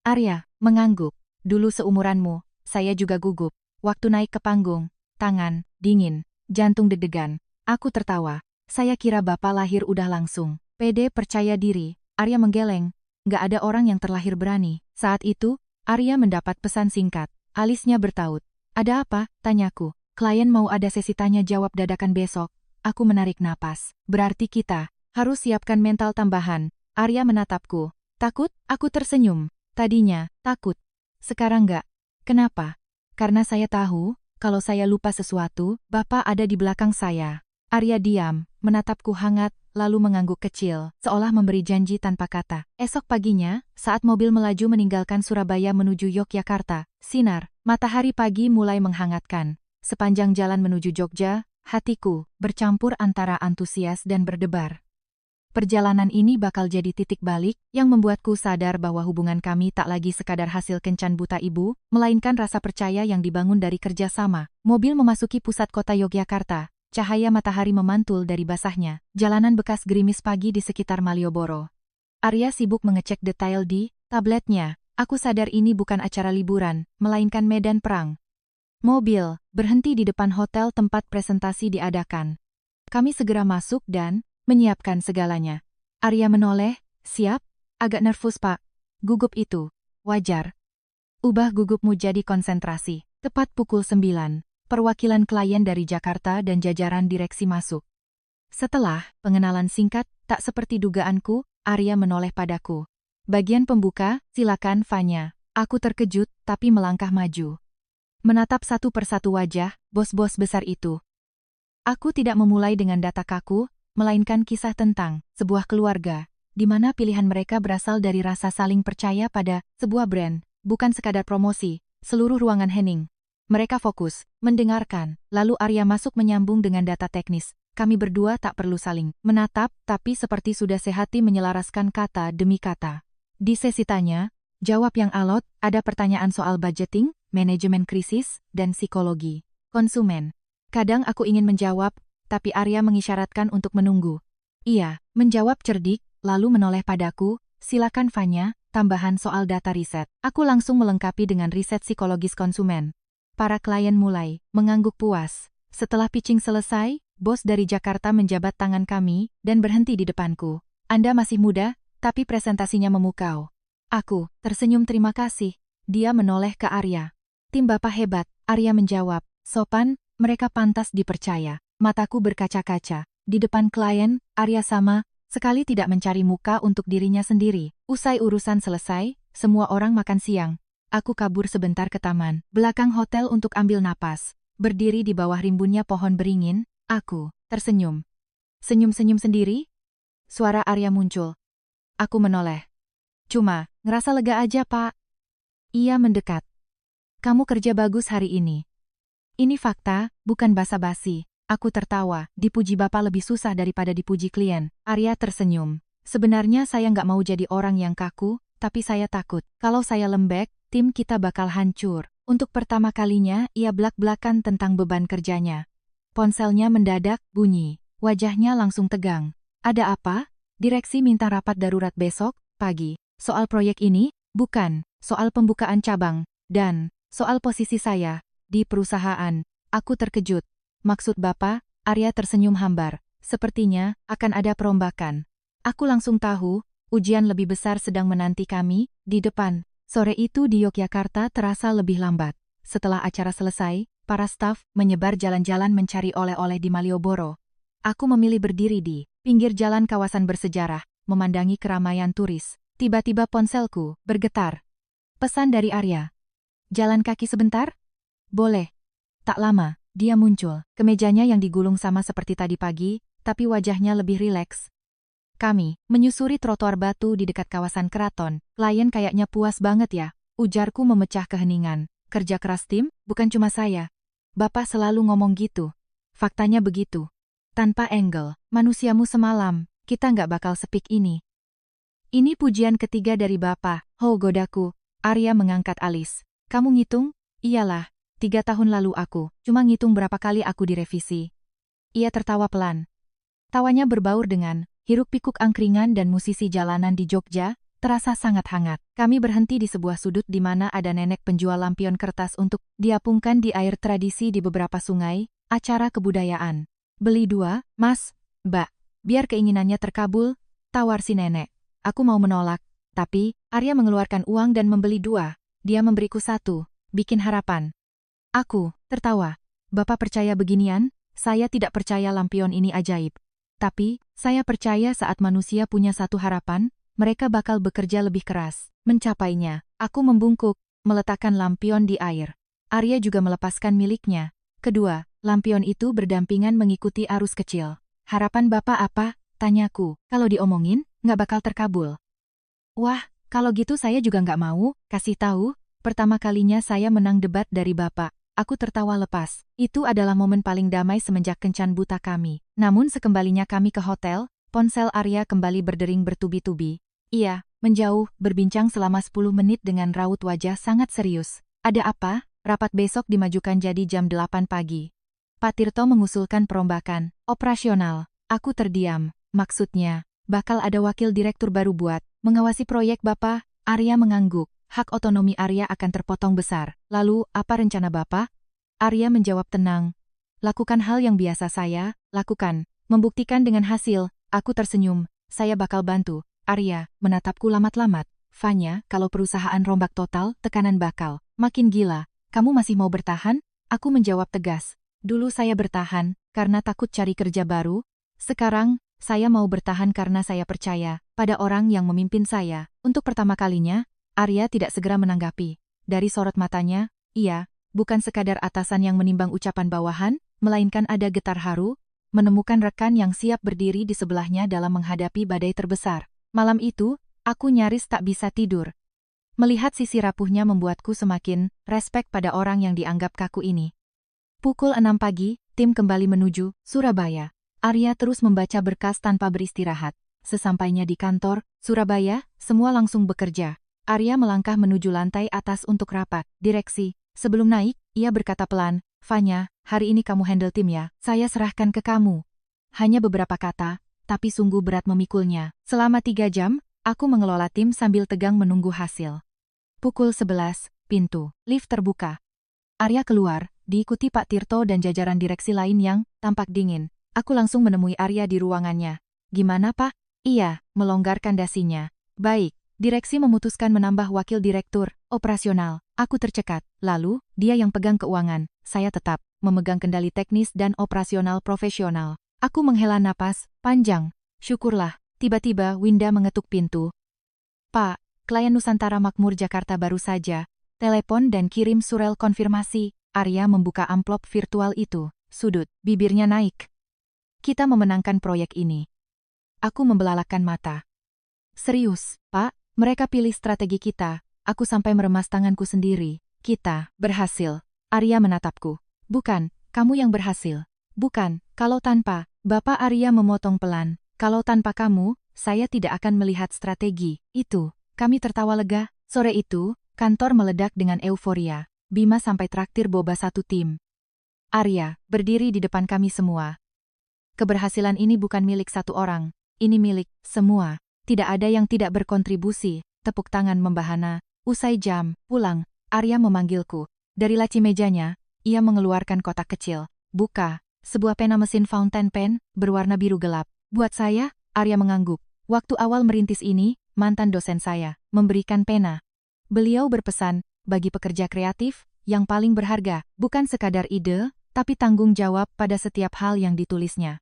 Speaker 1: Arya mengangguk. Dulu seumuranmu, saya juga gugup. Waktu naik ke panggung, tangan dingin, jantung deg-degan. Aku tertawa. Saya kira bapak lahir udah langsung. Pede percaya diri. Arya menggeleng. Nggak ada orang yang terlahir berani. Saat itu, Arya mendapat pesan singkat. Alisnya bertaut. Ada apa? Tanyaku. Klien mau ada sesi tanya jawab dadakan besok. Aku menarik napas. Berarti kita harus siapkan mental tambahan. Arya menatapku. Takut? Aku tersenyum. Tadinya, takut. Sekarang enggak. Kenapa? Karena saya tahu, kalau saya lupa sesuatu, Bapak ada di belakang saya. Arya diam, menatapku hangat, lalu mengangguk kecil, seolah memberi janji tanpa kata. Esok paginya, saat mobil melaju meninggalkan Surabaya menuju Yogyakarta, sinar matahari pagi mulai menghangatkan. Sepanjang jalan menuju Jogja, hatiku bercampur antara antusias dan berdebar. Perjalanan ini bakal jadi titik balik yang membuatku sadar bahwa hubungan kami tak lagi sekadar hasil kencan buta ibu, melainkan rasa percaya yang dibangun dari kerjasama. Mobil memasuki pusat kota Yogyakarta, cahaya matahari memantul dari basahnya, jalanan bekas gerimis pagi di sekitar Malioboro. Arya sibuk mengecek detail di tabletnya. Aku sadar ini bukan acara liburan, melainkan medan perang. Mobil berhenti di depan hotel tempat presentasi diadakan. Kami segera masuk dan menyiapkan segalanya. Arya menoleh, siap? Agak nervus pak. Gugup itu. Wajar. Ubah gugupmu jadi konsentrasi. Tepat pukul 9, perwakilan klien dari Jakarta dan jajaran direksi masuk. Setelah pengenalan singkat, tak seperti dugaanku, Arya menoleh padaku. Bagian pembuka, silakan Fanya. Aku terkejut, tapi melangkah maju. Menatap satu persatu wajah, bos-bos besar itu. Aku tidak memulai dengan data kaku, melainkan kisah tentang sebuah keluarga, di mana pilihan mereka berasal dari rasa saling percaya pada sebuah brand, bukan sekadar promosi. Seluruh ruangan hening. Mereka fokus, mendengarkan, lalu Arya masuk menyambung dengan data teknis. Kami berdua tak perlu saling menatap, tapi seperti sudah sehati menyelaraskan kata demi kata. Di sesi tanya, jawab yang alot, ada pertanyaan soal budgeting, manajemen krisis, dan psikologi konsumen. Kadang aku ingin menjawab, tapi Arya mengisyaratkan untuk menunggu. Ia menjawab cerdik, lalu menoleh padaku, silakan Fanya, tambahan soal data riset. Aku langsung melengkapi dengan riset psikologis konsumen. Para klien mulai mengangguk puas. Setelah pitching selesai, bos dari Jakarta menjabat tangan kami dan berhenti di depanku. Anda masih muda, tapi presentasinya memukau. Aku tersenyum terima kasih. Dia menoleh ke Arya. Tim Bapak hebat, Arya menjawab. Sopan, mereka pantas dipercaya. Mataku berkaca-kaca. Di depan klien, Arya sama sekali tidak mencari muka untuk dirinya sendiri. Usai urusan selesai, semua orang makan siang. Aku kabur sebentar ke taman belakang hotel untuk ambil napas. Berdiri di bawah rimbunnya pohon beringin, aku tersenyum. Senyum-senyum sendiri? Suara Arya muncul. Aku menoleh. Cuma, ngerasa lega aja, Pak. Ia mendekat. Kamu kerja bagus hari ini. Ini fakta, bukan basa-basi. Aku tertawa, dipuji Bapak lebih susah daripada dipuji klien. Arya tersenyum. Sebenarnya saya nggak mau jadi orang yang kaku, tapi saya takut. Kalau saya lembek, tim kita bakal hancur. Untuk pertama kalinya, ia belak-belakan tentang beban kerjanya. Ponselnya mendadak bunyi. Wajahnya langsung tegang. Ada apa? Direksi minta rapat darurat besok, pagi. Soal proyek ini? Bukan. Soal pembukaan cabang. Dan soal posisi saya di perusahaan. Aku terkejut. Maksud Bapak? Arya tersenyum hambar. Sepertinya akan ada perombakan. Aku langsung tahu, ujian lebih besar sedang menanti kami di depan. Sore itu di Yogyakarta terasa lebih lambat. Setelah acara selesai, para staf menyebar jalan-jalan mencari oleh-oleh di Malioboro. Aku memilih berdiri di pinggir jalan kawasan bersejarah, memandangi keramaian turis. Tiba-tiba ponselku bergetar. Pesan dari Arya. Jalan kaki sebentar? Boleh. Tak lama, dia muncul. Kemejanya yang digulung sama seperti tadi pagi, tapi wajahnya lebih rileks. Kami menyusuri trotoar batu di dekat kawasan keraton. Klien kayaknya puas banget ya, ujarku memecah keheningan. Kerja keras tim, bukan cuma saya. Bapak selalu ngomong gitu. Faktanya begitu. Tanpa angle, manusiamu semalam, kita nggak bakal sepik ini. Ini pujian ketiga dari Bapak, ho godaku. Arya mengangkat alis. Kamu ngitung? Iyalah, 3 tahun lalu aku cuma ngitung berapa kali aku direvisi. Ia tertawa pelan. Tawanya berbaur dengan hiruk-pikuk angkringan dan musisi jalanan di Jogja, terasa sangat hangat. Kami berhenti di sebuah sudut di mana ada nenek penjual lampion kertas untuk diapungkan di air tradisi di beberapa sungai, acara kebudayaan. Beli 2, Mas, Mbak. Biar keinginannya terkabul, tawar si nenek. Aku mau menolak, tapi Arya mengeluarkan uang dan membeli 2. Dia memberiku 1, bikin harapan. Aku tertawa. Bapak percaya beginian? Saya tidak percaya lampion ini ajaib. Tapi, saya percaya saat manusia punya satu harapan, mereka bakal bekerja lebih keras. Mencapainya, aku membungkuk, meletakkan lampion di air. Arya juga melepaskan miliknya. Kedua, lampion itu berdampingan mengikuti arus kecil. Harapan Bapak apa? Tanyaku. Kalau diomongin, nggak bakal terkabul. Wah, kalau gitu saya juga nggak mau, kasih tahu, pertama kalinya saya menang debat dari Bapak. Aku tertawa lepas. Itu adalah momen paling damai semenjak kencan buta kami. Namun sekembalinya kami ke hotel, ponsel Arya kembali berdering bertubi-tubi. Ia menjauh, berbincang selama 10 menit dengan raut wajah sangat serius. Ada apa? Rapat besok dimajukan jadi jam 8 pagi. Pak Tirto mengusulkan perombakan operasional. Aku terdiam. Maksudnya, bakal ada wakil direktur baru buat mengawasi proyek Bapak. Arya mengangguk. Hak otonomi Arya akan terpotong besar. Lalu, apa rencana Bapak? Arya menjawab tenang. Lakukan hal yang biasa saya lakukan. Membuktikan dengan hasil. Aku tersenyum. Saya bakal bantu. Arya menatapku lamat-lamat. Fanya, kalau perusahaan rombak total, tekanan bakal makin gila. Kamu masih mau bertahan? Aku menjawab tegas. Dulu saya bertahan karena takut cari kerja baru. Sekarang, saya mau bertahan karena saya percaya pada orang yang memimpin saya. Untuk pertama kalinya, Arya tidak segera menanggapi. Dari sorot matanya, ia bukan sekadar atasan yang menimbang ucapan bawahan, melainkan ada getar haru, menemukan rekan yang siap berdiri di sebelahnya dalam menghadapi badai terbesar. Malam itu, aku nyaris tak bisa tidur. Melihat sisi rapuhnya membuatku semakin respek pada orang yang dianggap kaku ini. Pukul 6 pagi, tim kembali menuju Surabaya. Arya terus membaca berkas tanpa beristirahat. Sesampainya di kantor, Surabaya, semua langsung bekerja. Arya melangkah menuju lantai atas untuk rapat direksi. Sebelum naik, ia berkata pelan, Fanya, hari ini kamu handle tim ya, saya serahkan ke kamu. Hanya beberapa kata, tapi sungguh berat memikulnya. Selama 3 jam, aku mengelola tim sambil tegang menunggu hasil. Pukul 11, pintu lift terbuka. Arya keluar, diikuti Pak Tirto dan jajaran direksi lain yang tampak dingin. Aku langsung menemui Arya di ruangannya. Gimana Pak? Iya, melonggarkan dasinya. Baik, direksi memutuskan menambah wakil direktur operasional. Aku tercekat. Lalu, dia yang pegang keuangan. Saya tetap memegang kendali teknis dan operasional profesional. Aku menghela napas panjang. Syukurlah, tiba-tiba Winda mengetuk pintu. Pak, klien Nusantara Makmur Jakarta baru saja telepon dan kirim surel konfirmasi. Arya membuka amplop virtual itu. Sudut bibirnya naik. Kita memenangkan proyek ini. Aku membelalakan mata. Serius, Pak? Mereka pilih strategi kita. Aku sampai meremas tanganku sendiri. Kita berhasil. Arya menatapku. Bukan, kamu yang berhasil. Bukan, kalau tanpa. Bapak Arya memotong pelan. Kalau tanpa kamu, saya tidak akan melihat strategi itu. Kami tertawa lega. Sore itu, kantor meledak dengan euforia. Bima sampai traktir boba satu tim. Arya berdiri di depan kami semua. Keberhasilan ini bukan milik satu orang. Ini milik semua. Tidak ada yang tidak berkontribusi. Tepuk tangan membahana. Usai jam, pulang, Arya memanggilku. Dari laci mejanya, ia mengeluarkan kotak kecil. Buka. Sebuah pena mesin fountain pen, berwarna biru gelap. Buat saya, Arya mengangguk. Waktu awal merintis ini, mantan dosen saya memberikan pena. Beliau berpesan, bagi pekerja kreatif, yang paling berharga, bukan sekadar ide, tapi tanggung jawab pada setiap hal yang ditulisnya.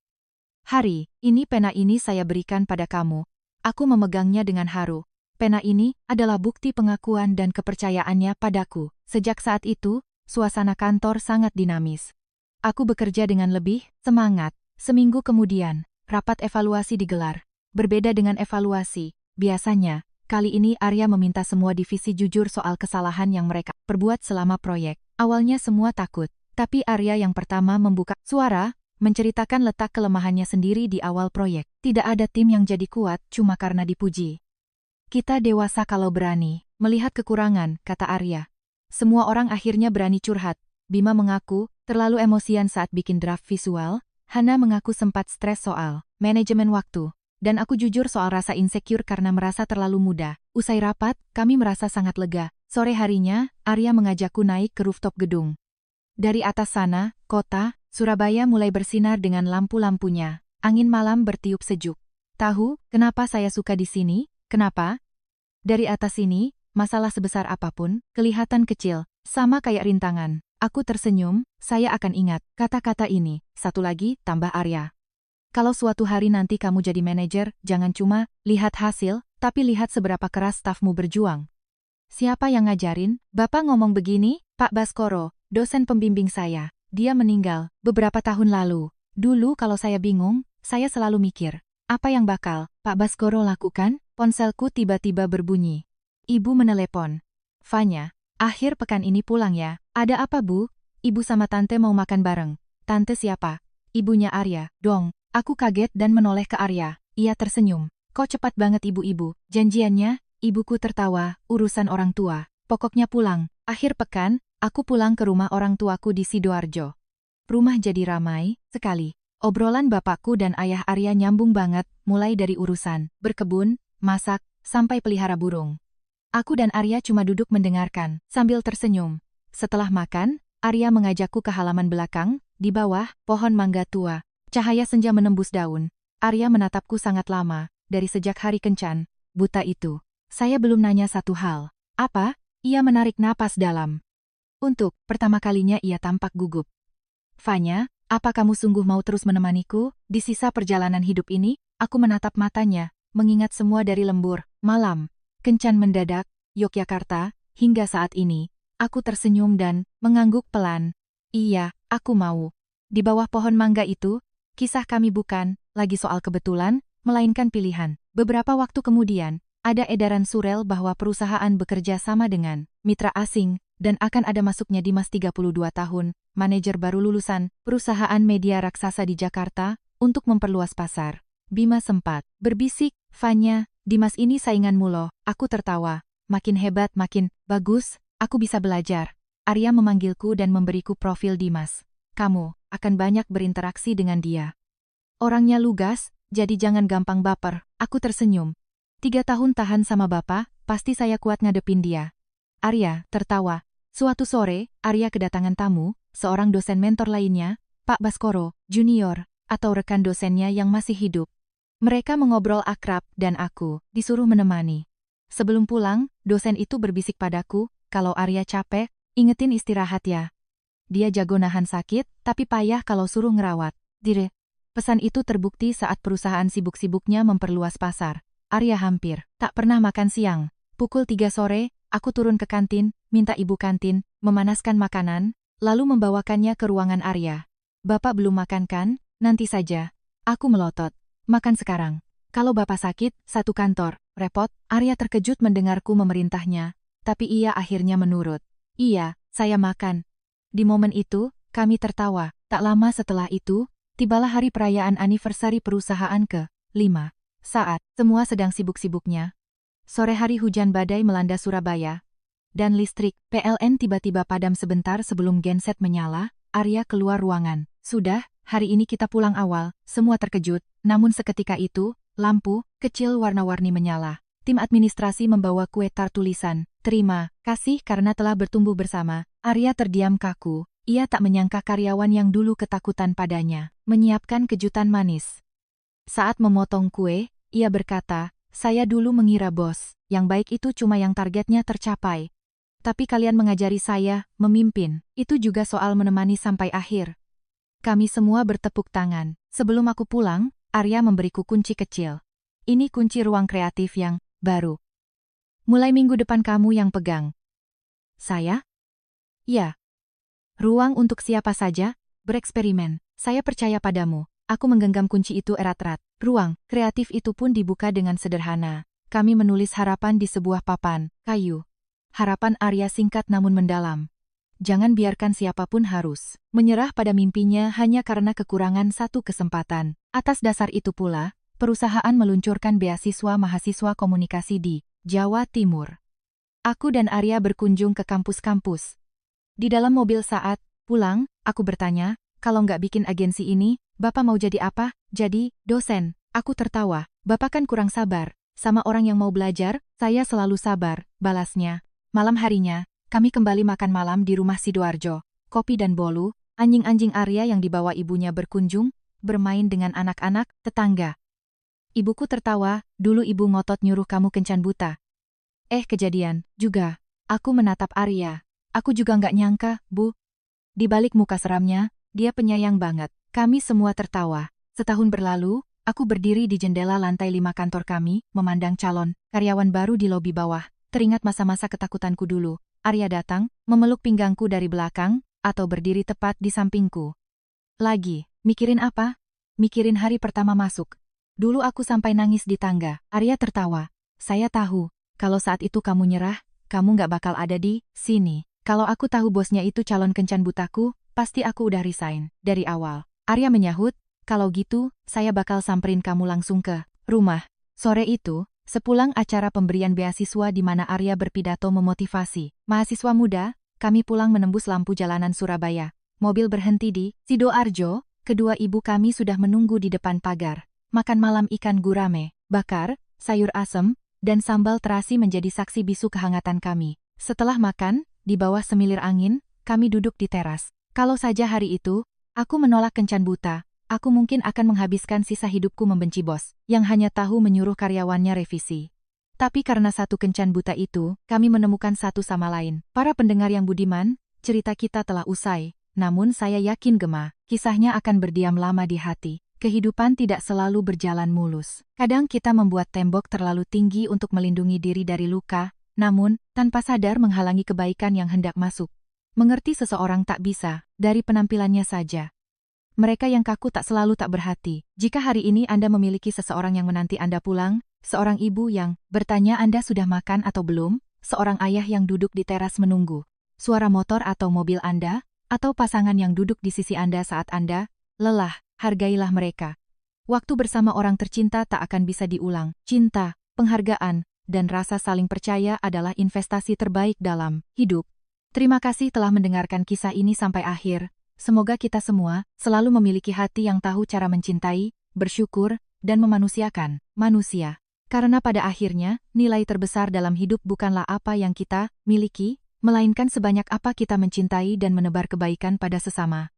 Speaker 1: Hari ini pena ini saya berikan pada kamu. Aku memegangnya dengan haru. Pena ini adalah bukti pengakuan dan kepercayaannya padaku. Sejak saat itu, suasana kantor sangat dinamis. Aku bekerja dengan lebih semangat. Seminggu kemudian, rapat evaluasi digelar. Berbeda dengan evaluasi biasanya, kali ini Arya meminta semua divisi jujur soal kesalahan yang mereka perbuat selama proyek. Awalnya semua takut, tapi Arya yang pertama membuka suara, menceritakan letak kelemahannya sendiri di awal proyek. Tidak ada tim yang jadi kuat cuma karena dipuji. Kita dewasa kalau berani melihat kekurangan, kata Arya. Semua orang akhirnya berani curhat. Bima mengaku terlalu emosian saat bikin draft visual, Hana mengaku sempat stres soal manajemen waktu, dan aku jujur soal rasa insecure karena merasa terlalu muda. Usai rapat, kami merasa sangat lega. Sore harinya, Arya mengajakku naik ke rooftop gedung. Dari atas sana, kota Surabaya mulai bersinar dengan lampu-lampunya. Angin malam bertiup sejuk. Tahu kenapa saya suka di sini? Kenapa? Dari atas sini, masalah sebesar apapun, kelihatan kecil, sama kayak rintangan. Aku tersenyum, saya akan ingat kata-kata ini. Satu lagi, tambah Arya. Kalau suatu hari nanti kamu jadi manajer, jangan cuma lihat hasil, tapi lihat seberapa keras stafmu berjuang. Siapa yang ngajarin? Bapak ngomong begini, Pak Baskoro, dosen pembimbing saya. Dia meninggal beberapa tahun lalu. Dulu kalau saya bingung, saya selalu mikir, apa yang bakal Pak Baskoro lakukan? Ponselku tiba-tiba berbunyi. Ibu menelepon. Fanya, akhir pekan ini pulang ya. Ada apa Bu? Ibu sama tante mau makan bareng. Tante siapa? Ibunya Arya. Dong, aku kaget dan menoleh ke Arya. Ia tersenyum. Kok cepat banget ibu-ibu? Janjiannya, ibuku tertawa, urusan orang tua. Pokoknya pulang. Akhir pekan, aku pulang ke rumah orang tuaku di Sidoarjo. Rumah jadi ramai sekali. Obrolan bapakku dan ayah Arya nyambung banget, mulai dari urusan berkebun, masak, sampai pelihara burung. Aku dan Arya cuma duduk mendengarkan, sambil tersenyum. Setelah makan, Arya mengajakku ke halaman belakang, di bawah pohon mangga tua. Cahaya senja menembus daun. Arya menatapku sangat lama, dari sejak hari kencan, buta itu. Saya belum nanya satu hal. Apa? Ia menarik napas dalam. Untuk pertama kalinya ia tampak gugup. Fanya, apa kamu sungguh mau terus menemaniku? Di sisa perjalanan hidup ini, aku menatap matanya, mengingat semua dari lembur, malam, kencan mendadak, Yogyakarta, hingga saat ini. Aku tersenyum dan mengangguk pelan. Iya, aku mau. Di bawah pohon mangga itu, kisah kami bukan lagi soal kebetulan, melainkan pilihan. Beberapa waktu kemudian, ada edaran surel bahwa perusahaan bekerja sama dengan mitra asing, dan akan ada masuknya Dimas 32 tahun, manajer baru lulusan, perusahaan media raksasa di Jakarta, untuk memperluas pasar. Bima sempat berbisik, Fanya, Dimas ini sainganmu loh. Aku tertawa. Makin hebat makin bagus, aku bisa belajar. Arya memanggilku dan memberiku profil Dimas. kamu akan banyak berinteraksi dengan dia. Orangnya lugas, jadi jangan gampang baper. Aku tersenyum. 3 tahun tahan sama bapak, pasti saya kuat ngadepin dia. Arya tertawa. Suatu sore, Arya kedatangan tamu, seorang dosen mentor lainnya, Pak Baskoro, junior, atau rekan dosennya yang masih hidup. Mereka mengobrol akrab dan aku disuruh menemani. Sebelum pulang, dosen itu berbisik padaku, kalau Arya capek, ingetin istirahat ya. Dia jago nahan sakit, tapi payah kalau suruh ngerawat. Dire. Pesan itu terbukti saat perusahaan sibuk-sibuknya memperluas pasar. Arya hampir tak pernah makan siang. Pukul 3 sore, aku turun ke kantin, minta ibu kantin memanaskan makanan, lalu membawakannya ke ruangan Arya. Bapak belum makan kan? Nanti saja. Aku melotot. Makan sekarang. Kalau bapak sakit, satu kantor. Repot. Arya terkejut mendengarku memerintahnya, tapi ia akhirnya menurut. Iya, saya makan. Di momen itu, kami tertawa. Tak lama setelah itu, tibalah hari perayaan anniversary perusahaan ke-5. Saat semua sedang sibuk-sibuknya. Sore hari hujan badai melanda Surabaya. Dan listrik PLN tiba-tiba padam sebentar sebelum genset menyala. Arya keluar ruangan. Sudah, hari ini kita pulang awal. Semua terkejut, namun seketika itu, lampu kecil warna-warni menyala. Tim administrasi membawa kue tart tulisan, "Terima kasih karena telah bertumbuh bersama." Arya terdiam kaku. Ia tak menyangka karyawan yang dulu ketakutan padanya menyiapkan kejutan manis. Saat memotong kue, ia berkata, "Saya dulu mengira bos yang baik itu cuma yang targetnya tercapai. Tapi kalian mengajari saya memimpin. Itu juga soal menemani sampai akhir." Kami semua bertepuk tangan. Sebelum aku pulang, Arya memberiku kunci kecil. "Ini kunci ruang kreatif yang baru. Mulai minggu depan kamu yang pegang." Saya? Ya. Ruang untuk siapa saja, bereksperimen. Saya percaya padamu. Aku menggenggam kunci itu erat-erat. Ruang kreatif itu pun dibuka dengan sederhana. Kami menulis harapan di sebuah papan kayu. Harapan Arya singkat namun mendalam. Jangan biarkan siapapun harus menyerah pada mimpinya hanya karena kekurangan satu kesempatan. Atas dasar itu pula, perusahaan meluncurkan beasiswa mahasiswa komunikasi di Jawa Timur. Aku dan Arya berkunjung ke kampus-kampus. Di dalam mobil saat pulang, aku bertanya, "Kalau nggak bikin agensi ini, Bapak mau jadi apa?" "Jadi dosen." Aku tertawa. "Bapak kan kurang sabar. Sama orang yang mau belajar, saya selalu sabar," balasnya. Malam harinya, kami kembali makan malam di rumah Sidoarjo. Kopi dan bolu, anjing-anjing Arya yang dibawa ibunya berkunjung, bermain dengan anak-anak tetangga. Ibuku tertawa, "Dulu ibu ngotot nyuruh kamu kencan buta." Kejadian juga. Aku menatap Arya. "Aku juga nggak nyangka, Bu." Di balik muka seramnya, dia penyayang banget. Kami semua tertawa. Setahun berlalu, aku berdiri di jendela lantai 5 kantor kami, memandang calon karyawan baru di lobi bawah. Teringat masa-masa ketakutanku dulu. Arya datang, memeluk pinggangku dari belakang, atau berdiri tepat di sampingku. "Lagi, mikirin apa?" "Mikirin hari pertama masuk. Dulu aku sampai nangis di tangga." Arya tertawa. "Saya tahu, kalau saat itu kamu nyerah, kamu nggak bakal ada di sini. Kalau aku tahu bosnya itu calon kencan butaku, pasti aku udah resign dari awal." Arya menyahut, "Kalau gitu, saya bakal samperin kamu langsung ke rumah." Sore itu, sepulang acara pemberian beasiswa di mana Arya berpidato memotivasi mahasiswa muda, kami pulang menembus lampu jalanan Surabaya. Mobil berhenti di Sidoarjo, kedua ibu kami sudah menunggu di depan pagar. Makan malam ikan gurame, bakar, sayur asem, dan sambal terasi menjadi saksi bisu kehangatan kami. Setelah makan, di bawah semilir angin, kami duduk di teras. Kalau saja hari itu, aku menolak kencan buta, aku mungkin akan menghabiskan sisa hidupku membenci bos, yang hanya tahu menyuruh karyawannya revisi. Tapi karena satu kencan buta itu, kami menemukan satu sama lain. Para pendengar yang budiman, cerita kita telah usai, namun saya yakin gema, kisahnya akan berdiam lama di hati. Kehidupan tidak selalu berjalan mulus. Kadang kita membuat tembok terlalu tinggi untuk melindungi diri dari luka, namun, tanpa sadar menghalangi kebaikan yang hendak masuk. Mengerti seseorang tak bisa, dari penampilannya saja. Mereka yang kaku tak selalu tak berhati. Jika hari ini Anda memiliki seseorang yang menanti Anda pulang, seorang ibu yang bertanya Anda sudah makan atau belum, seorang ayah yang duduk di teras menunggu, suara motor atau mobil Anda, atau pasangan yang duduk di sisi Anda saat Anda lelah, hargailah mereka. Waktu bersama orang tercinta tak akan bisa diulang. Cinta, penghargaan, dan rasa saling percaya adalah investasi terbaik dalam hidup. Terima kasih telah mendengarkan kisah ini sampai akhir. Semoga kita semua selalu memiliki hati yang tahu cara mencintai, bersyukur, dan memanusiakan manusia. Karena pada akhirnya, nilai terbesar dalam hidup bukanlah apa yang kita miliki, melainkan sebanyak apa kita mencintai dan menebar kebaikan pada sesama.